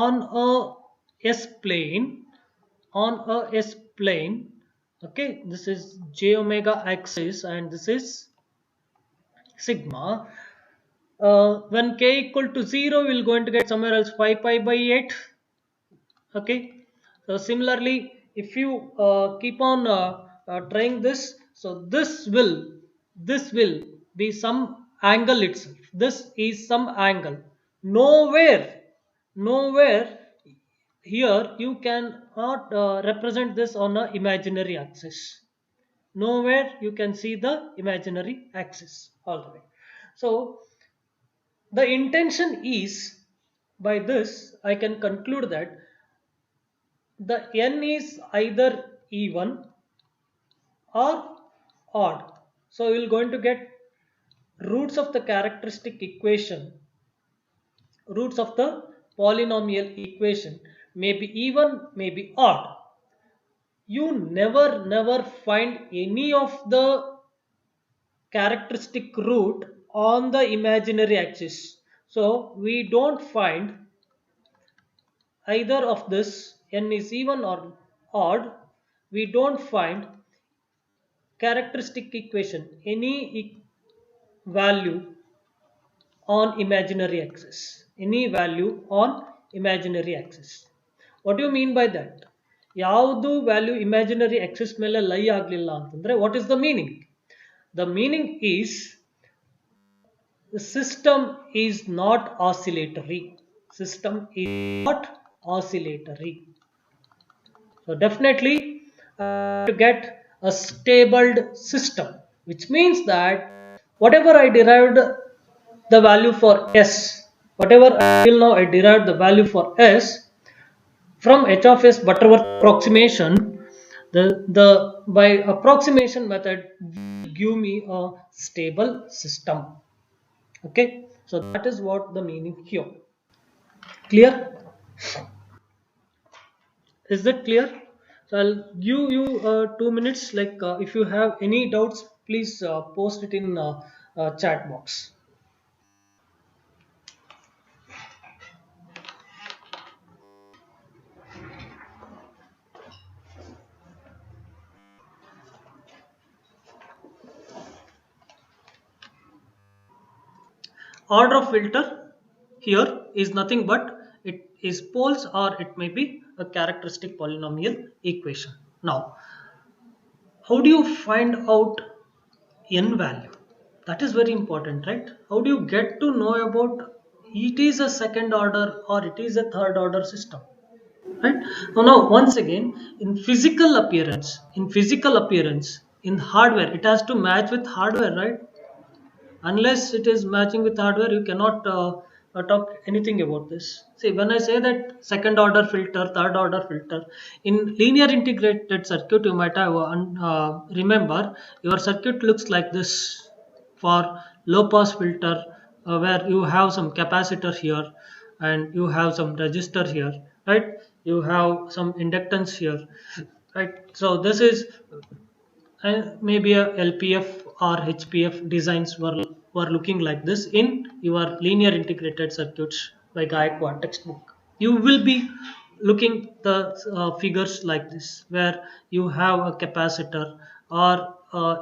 on a s plane, on a s plane, okay, this is j omega axis and this is sigma. When k equal to 0, we'll going to get somewhere else 5 pi by 8. Okay, so similarly, if you keep on trying this, so this will be some angle itself. This is some angle. Nowhere nowhere here you cannot represent this on a imaginary axis. Nowhere you can see the imaginary axis all the way. So the intention is, by this I can conclude that the n is either even or odd. So we will going to get roots of the characteristic equation, roots of the polynomial equation, may be even, may be odd. You never find any of the characteristic root on the imaginary axis. So we don't find either of this, n is even or odd, we don't find characteristic equation any value on imaginary axis, any value on imaginary axis. What do you mean by that? ಯಾವುದು value imaginary Axis ಮೇಲೆ ಲೈ ಆಗಲಿಲ್ಲ ಅಂತಂದ್ರೆ what is the meaning? The meaning is the system is not oscillatory. System is not oscillatory. So definitely to get a stable system, which means that whatever I derived the value for s, whatever till now I derived the value for s from h of s Butterworth approximation, the by approximation method give me a stable system. Okay, so that is what the meaning here. Clear? Is that clear? So I'll give you 2 minutes, like if you have any doubts, please post it in chat box. Order of filter here is nothing but it is poles, or it may be a characteristic polynomial equation. Now how do you find out n value? That is very important, right? How do you get to know about it is a second order or it is a third order system, right? Now once again, in physical appearance, in hardware, it has to match with hardware, right? Unless it is matching with hardware, you cannot talk anything about this. See, when I say that second order filter, third order filter, in linear integrated circuit, you might have remember your circuit looks like this. For low pass filter, where you have some capacitor here and you have some resistor here, right? You have some inductance here, right? So this is, and maybe a LPF or HPF designs were looking like this in your linear integrated circuits by Gaikwad textbook. You will be looking the figures like this, where you have a capacitor or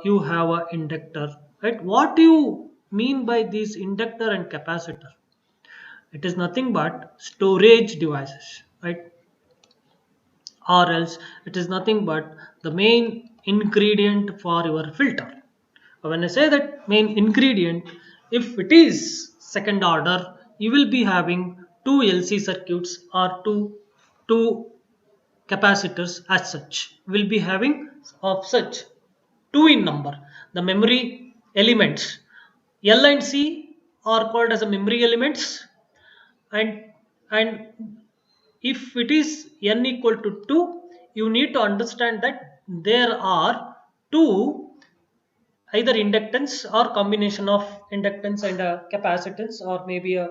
you have a inductor, right? What do you mean by these inductor and capacitor? It is nothing but storage devices, right? Or else it is nothing but the main ingredient for your filter. When I say that main ingredient, if it is second order, you will be having two LC circuits or two capacitors as such. Will be having of such two in number. The memory elements L and C are called as a memory elements, and and if it is n equal to 2, you need to understand that there are two either inductance or combination of inductance and a capacitance, or maybe a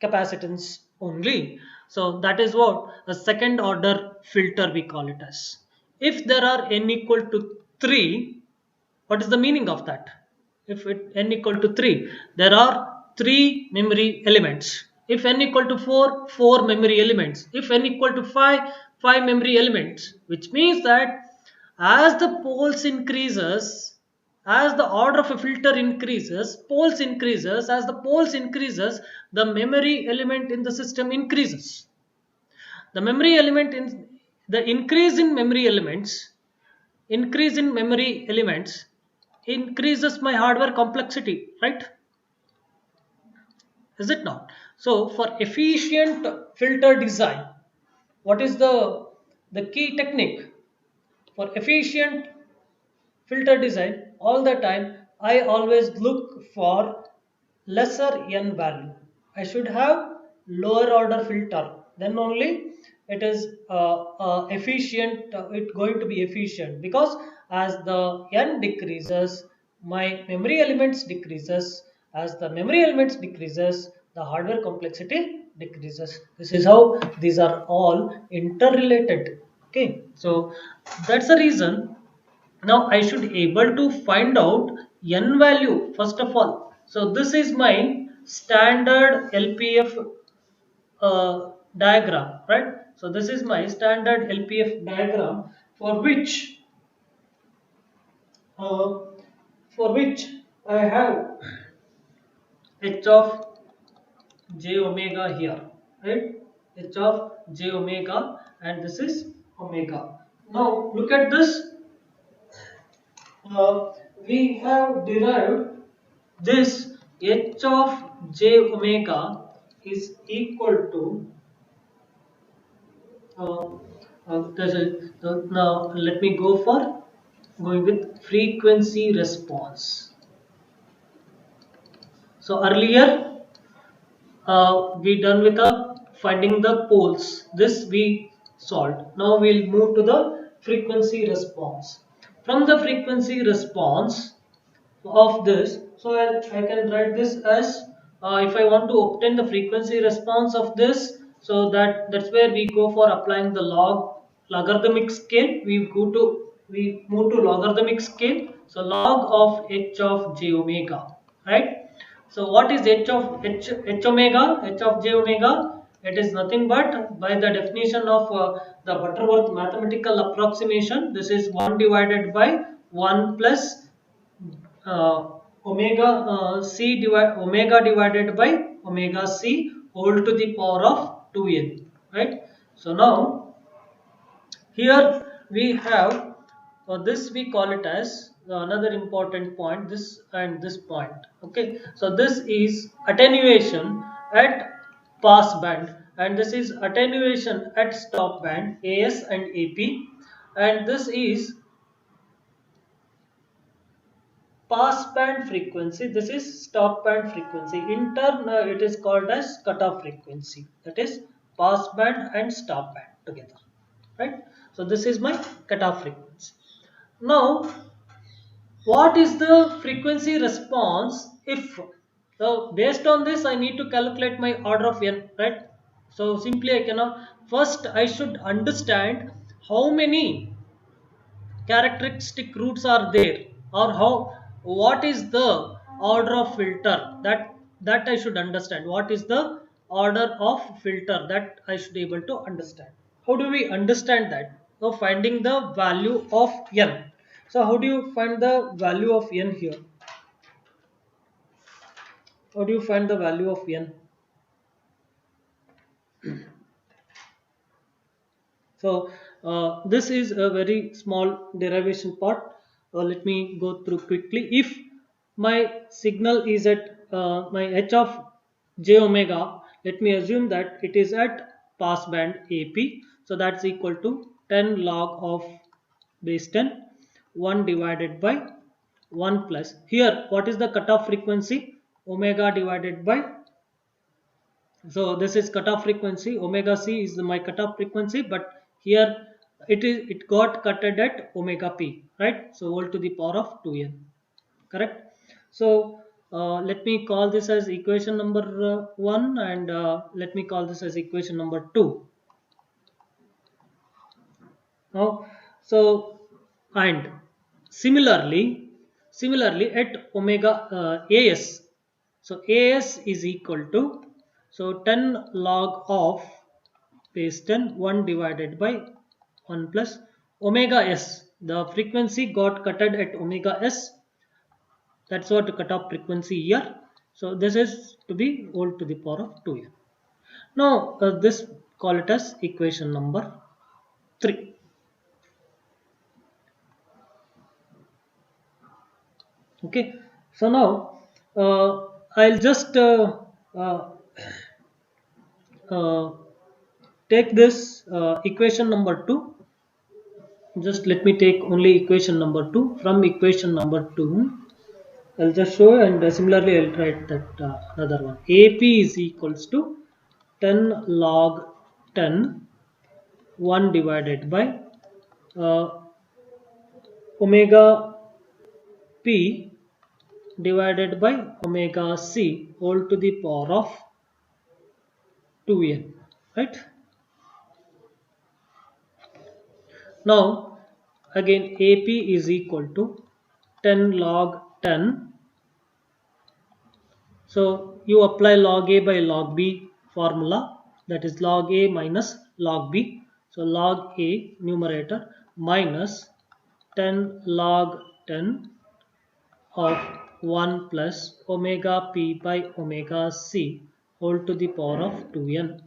capacitance only. So that is what a second order filter we call it as. If there are n equal to 3, what is the meaning of that? If n equal to 3, there are 3 memory elements. If n equal to 4, 4 memory elements. If n equal to 5, 5 memory elements. Which means that as the poles increases, as the order of a filter increases, poles increases. As the poles increases, the memory element in the system increases. The memory element in the increase in memory elements increases my hardware complexity, right? Is it not? So for efficient filter design, what is the key technique for efficient filter design? All the time I always look for lesser n value. I should have lower order filter, then only it is efficient, it going to be efficient, because as the n decreases, my memory elements decreases. As the memory elements decreases, the hardware complexity decreases. This is how these are all interrelated. Okay, so that's the reason. Now I should able to find out n value first of all. So this is my standard lpf diagram, right? So this is my standard lpf diagram for which uh, I have h of j omega here, right? H of j omega, and this is omega. Now look at this. uh, we have derived this h of j omega is equal to uh, now let me go for going with frequency response. So earlier we done with finding the poles. This we solved. Now we'll move to the frequency response. From the frequency response of this, so I can write this as if I want to obtain the frequency response of this, so that's where we go for applying the logarithmic scale. We move to logarithmic scale. So log of h of j omega, right? So what is h omega? H of j omega? It is nothing but, by the definition of the Butterworth mathematical approximation, this is 1 divided by 1 plus omega omega divided by omega c whole to the power of 2n, right? So now here we have this we call it as another important point, this and this point. Okay, so this is attenuation at pass band, and this is attenuation at stop band, as and ap, and this is pass band frequency, this is stop band frequency. In turn it is called as cutoff frequency, that is pass band and stop band together, right? So this is my cutoff frequency. Now what is the frequency response if, so based on this I need to calculate my order of n, right? So simply I cannot, first I should understand how many characteristic roots are there, or how, what is the order of filter, that I should understand. What is the order of filter, that I should able to understand. How do we understand that? So finding the value of n. So how do you find the value of n here? How do you find the value of n? So this is a very small derivation part. Let me go through quickly. If my signal is at my h of j omega, let me assume that it is at pass band AP. So that's equal to 10 log of base 10, 1 divided by 1 plus. Here, what is the cutoff frequency? Omega divided by, so this is cutoff frequency, omega c is my cutoff frequency, but here it got cutted at omega p, right? So whole to the power of 2n. correct? So let me call this as equation number 1, and let me call this as equation number 2 now. So and similarly at omega as, so as is equal to, so 10 log of base 10 1 divided by 1 plus omega s, the frequency got cutted at omega s. That's what the cutoff frequency here. So this is to be whole to the power of 2n. Now this call it as equation number 3. Okay. So now I'll just uh, uh, take this equation number 2. Just let me take only equation number 2. From equation number 2, I'll just show, and similarly I'll write that another one. AP is equals to 10 log 10 1 divided by uh, omega p divided by omega c whole to the power of 2n, right? Now again AP is equal to 10 log 10. So you apply log A by log B formula, that is log A minus log B. So log A numerator minus 10 log 10 of 1 plus omega p by omega c whole to the power of 2n.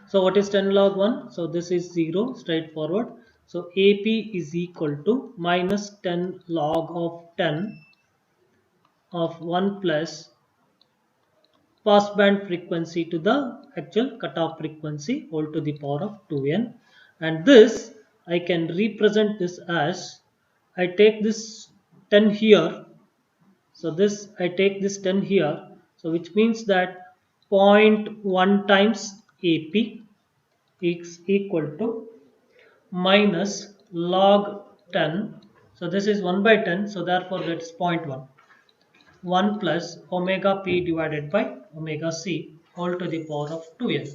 So what is 10 log 1? So this is 0, straightforward. So AP is equal to minus 10 log of 10 of 1 plus passband frequency to the actual cutoff frequency whole to the power of 2n. And this I can represent this as, I take this 10 here, so this I take this 10 here, so which means that zero point 0.1 times AP is equal to minus log 10, so this is 1 by 10, so therefore that's 0.1, 1 plus omega p divided by omega c whole to the power of 2n.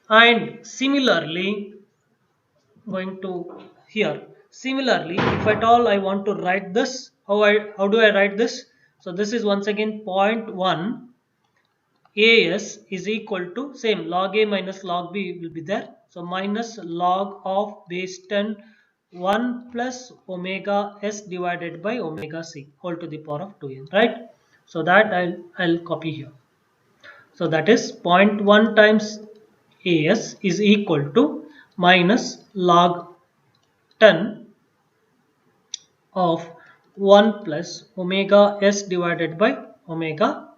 And similarly, going to here, similarly, if at all I want to write this, how do I write this? So this is once again zero point 0.1 as is equal to, same log a minus log b will be there. So minus log of base 10 1 plus omega s divided by omega c whole to the power of 2n, right? So that I'll copy here. So that is zero point 0.1 times as is equal to minus log 10 of 1 plus omega s divided by omega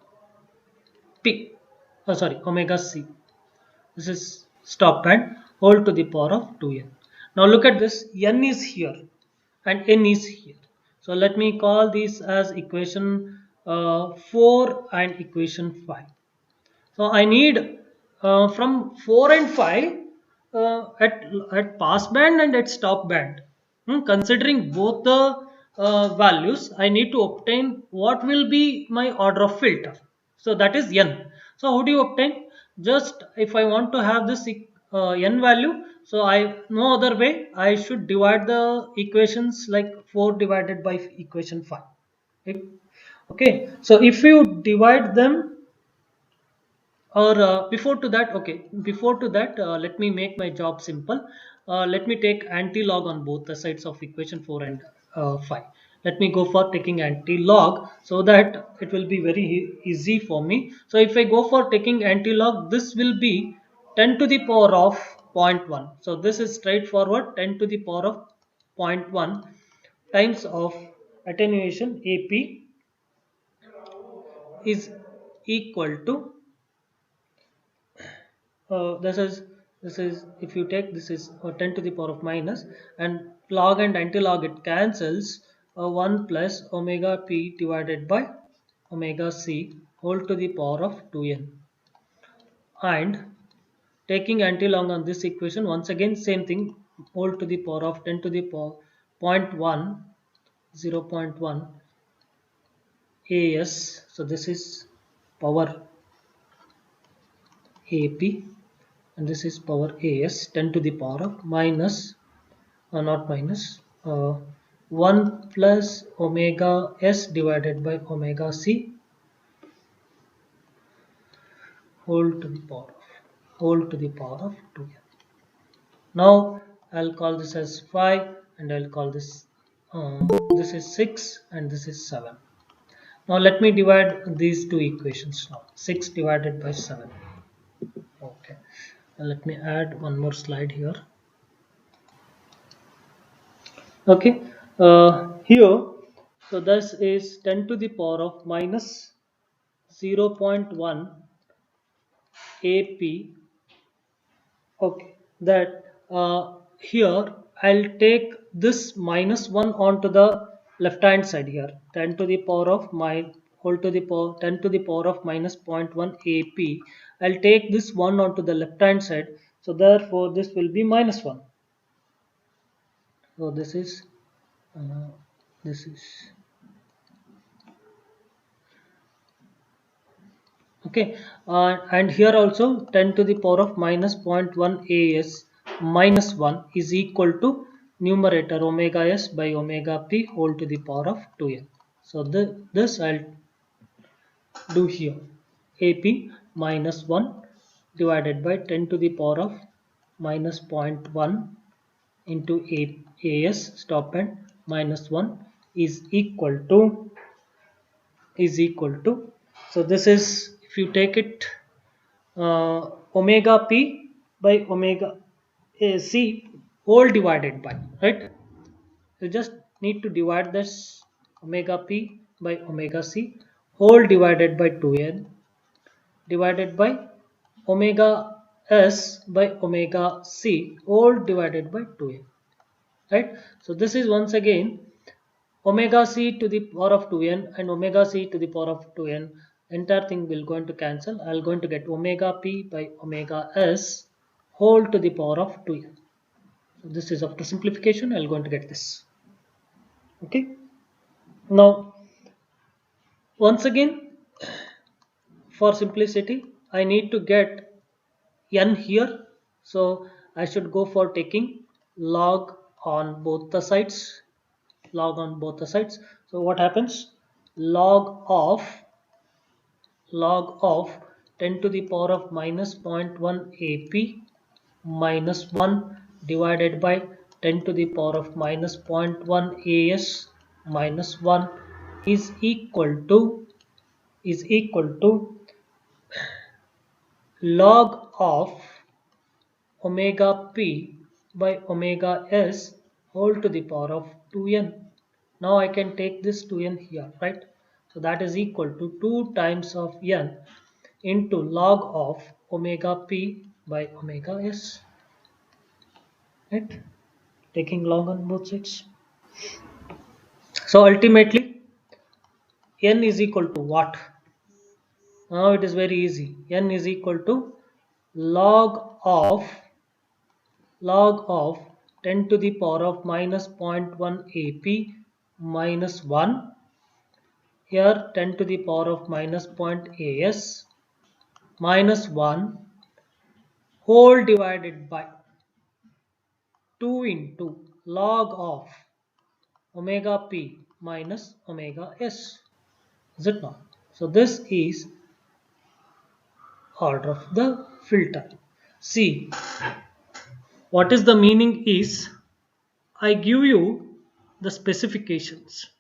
p. Oh, sorry, omega c. This is stop band whole to the power of 2n. Now look at this, n is here and n is here. So let me call these as equation 4 and equation 5. So I need from 4 and 5 at pass band and at stop band. Considering both the values, I need to obtain what will be my order of filter. So that is n. So how do you obtain? Just if I want to have this n value, so I no other way, I should divide the equations like 4 divided by equation 5. Right? Okay, so if you divide them, or before to that, okay, before to that, let me make my job simple. Let me take anti-log on both the sides of equation 4 and 5. Let me go for taking anti-log so that it will be very easy for me. So if I go for taking anti-log, this will be 10 to the power of zero point 0.1. So this is straightforward, 10 to the power of zero point 0.1 times of attenuation AP is equal to, this is if you take this is 10 to the power of minus, and log and anti-log it cancels, 1 plus omega p divided by omega c whole to the power of 2n. And taking anti-log on this equation, once again same thing, whole to the power of 10 to the power zero point 0.1 0.1 as, so this is power ap, and this is power as 10 to the power of minus, not minus, 1 plus omega s divided by omega c whole to the power of, whole to the power of 2n. Now I'll call this as 5, and I'll call this, this is 6 and this is 7. Now let me divide these two equations now. 6 divided by 7. Okay. Now let me add one more slide here. Okay. Here, so this is 10 to the power of minus 0.1 AP. Okay, that here I'll take this minus 1 onto the left hand side here. 10 to the power of my whole to the power 10 to the power of minus zero point 0.1 AP. I'll take this 1 onto the left hand side. So therefore this will be minus 1. So uh, this is okay, and here also 10 to the power of minus zero point 0.1 as minus 1 is equal to numerator omega s by omega p whole to the power of 2n. So this I'll do here. AP minus 1 divided by 10 to the power of minus zero point 0.1 into as stop and minus 1 is equal to, so this is, if you take it, omega p by omega c whole divided by, right, you just need to divide this omega p by omega c whole divided by 2n divided by omega s by omega c whole divided by 2n, right. So this is once again omega c to the power of 2n and omega c to the power of 2n. Entire thing will going to cancel. I'll going to get omega p by omega s whole to the power of 2n. So this is after simplification. I'll going to get this. Okay. Now once again, for simplicity, I need to get n here. So I should go for taking log on both the sides. Log on both the sides. So what happens? Log of 10 to the power of minus zero point 0.1 AP minus 1 divided by 10 to the power of minus zero point 0.1 AS minus 1 is equal to log of omega p by omega s whole to the power of 2n. Now I can take this 2n here, right? So that is equal to 2 times of n into log of omega p by omega s, right? Taking log on both sides. So ultimately n is equal to what? Now it is very easy. N is equal to log of 10 to the power of minus zero point 0.1 AP minus 1. Here 10 to the power of minus 0.0 AS minus 1 whole divided by 2 into log of omega p minus omega s. Is it not? So this is order of the filter. See, what is the meaning is, I give you the specifications.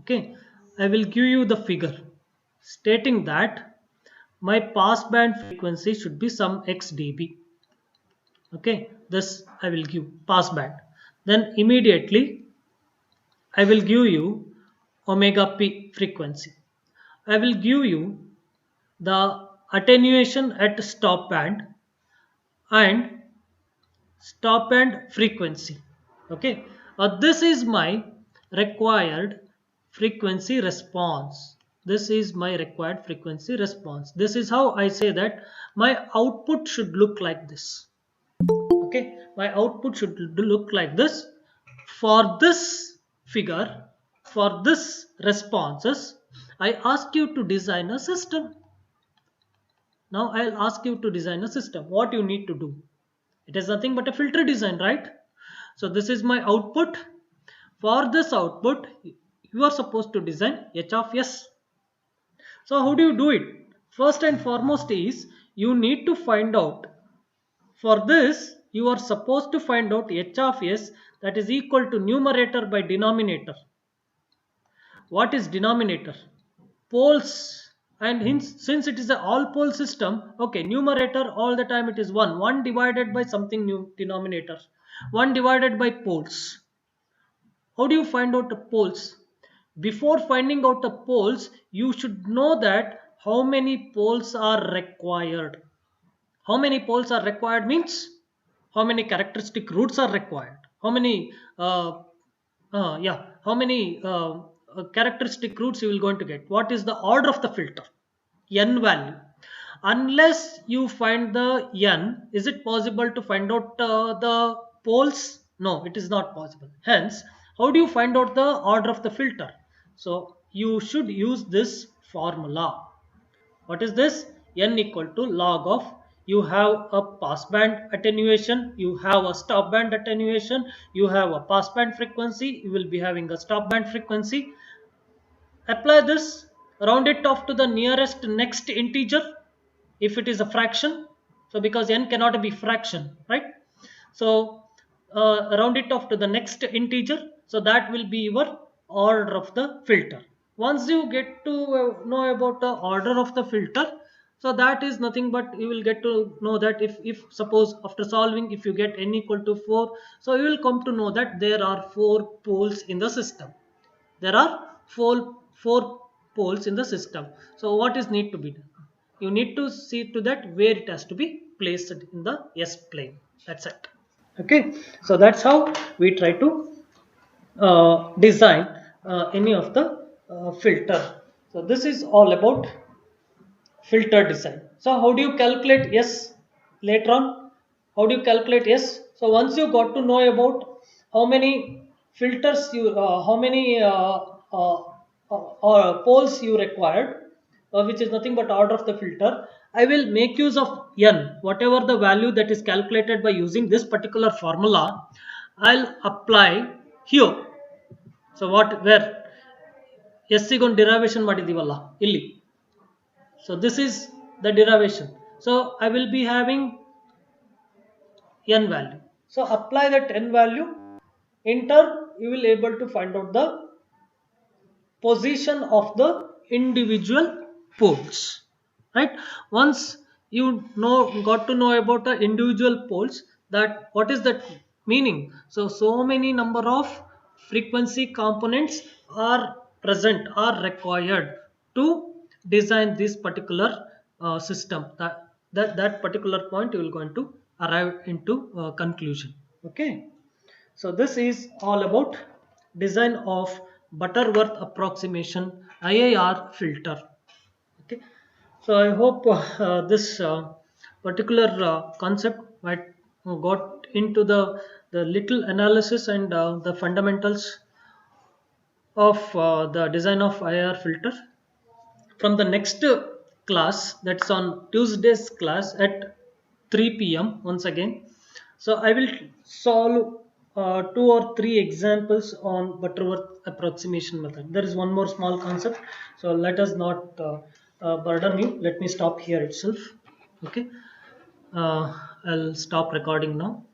Okay, I will give you the figure stating that my passband frequency should be some x dB. Okay, this I will give passband. Then immediately I will give you omega p frequency. I will give you the attenuation at stop band and stop band frequency. Okay, this is my required frequency response. This is my required frequency response. This is how I say that my output should look like this. Okay, my output should look like this for this figure, for this responses, I ask you to design a system. Now I'll ask you to design a system. What you need to do? It is nothing but a filter design, right? So this is my output. For this output, you are supposed to design h of s. So how do you do it? First and foremost is you need to find out. For this, you are supposed to find out h of s, that is equal to numerator by denominator. What is denominator? Poles. And since it is an all pole system, okay, numerator all the time it is 1. 1 divided by something new denominator. 1 divided by poles. How do you find out the poles? Before finding out the poles, you should know that how many poles are required. How many poles are required means how many characteristic roots are required. How many how many characteristic roots you will going to get. What is the order of the filter? N value. Unless you find the n, is it possible to find out the poles? No, it is not possible. Hence, how do you find out the order of the filter? So you should use this formula. What is this? N equal to log of, you have a passband attenuation, you have a stop band attenuation, you have a passband frequency, you will be having a stop band frequency. Apply this, round it off to the nearest next integer if it is a fraction. So because n cannot be fraction, right? So round it off to the next integer. So that will be your order of the filter. Once you get to know about the order of the filter, so that is nothing but you will get to know that if suppose after solving, if you get n equal to 4, so you will come to know that there are 4 poles in the system. There are four poles in the system. So what is need to be done? You need to see to that where it has to be placed in the S plane. That's it. Okay. So that's how we try to design any of the filter. So this is all about filter design. So how do you calculate S later on? How do you calculate S? So once you got to know about how many filters you, how many poles you required, which is nothing but order of the filter, I will make use of n, whatever the value that is calculated by using this particular formula, I'll apply here. So what, where S ಗೊಂದು derivation ಮಾಡಿದೀವಲ್ಲ ಇಲ್ಲಿ. So this is the derivation. So I will be having n value. So apply that n value. In turn, you will able to find out the position of the individual poles. Right? Once you got to know about the individual poles, that what is that meaning? So many number of frequency components are present, are required to design this particular system. That particular point you will going to arrive into conclusion. Okay. So this is all about design of Butterworth approximation IIR filter. Okay. So I hope this particular concept might got into the little analysis and the fundamentals of the design of IIR filter. From the next class, that's on Tuesday's class at 3 p.m. once again. So I will solve 2 or 3 examples on Butterworth approximation method. There is one more small concept, so let us not burden you. Let me stop here itself. Okay, I'll stop recording now.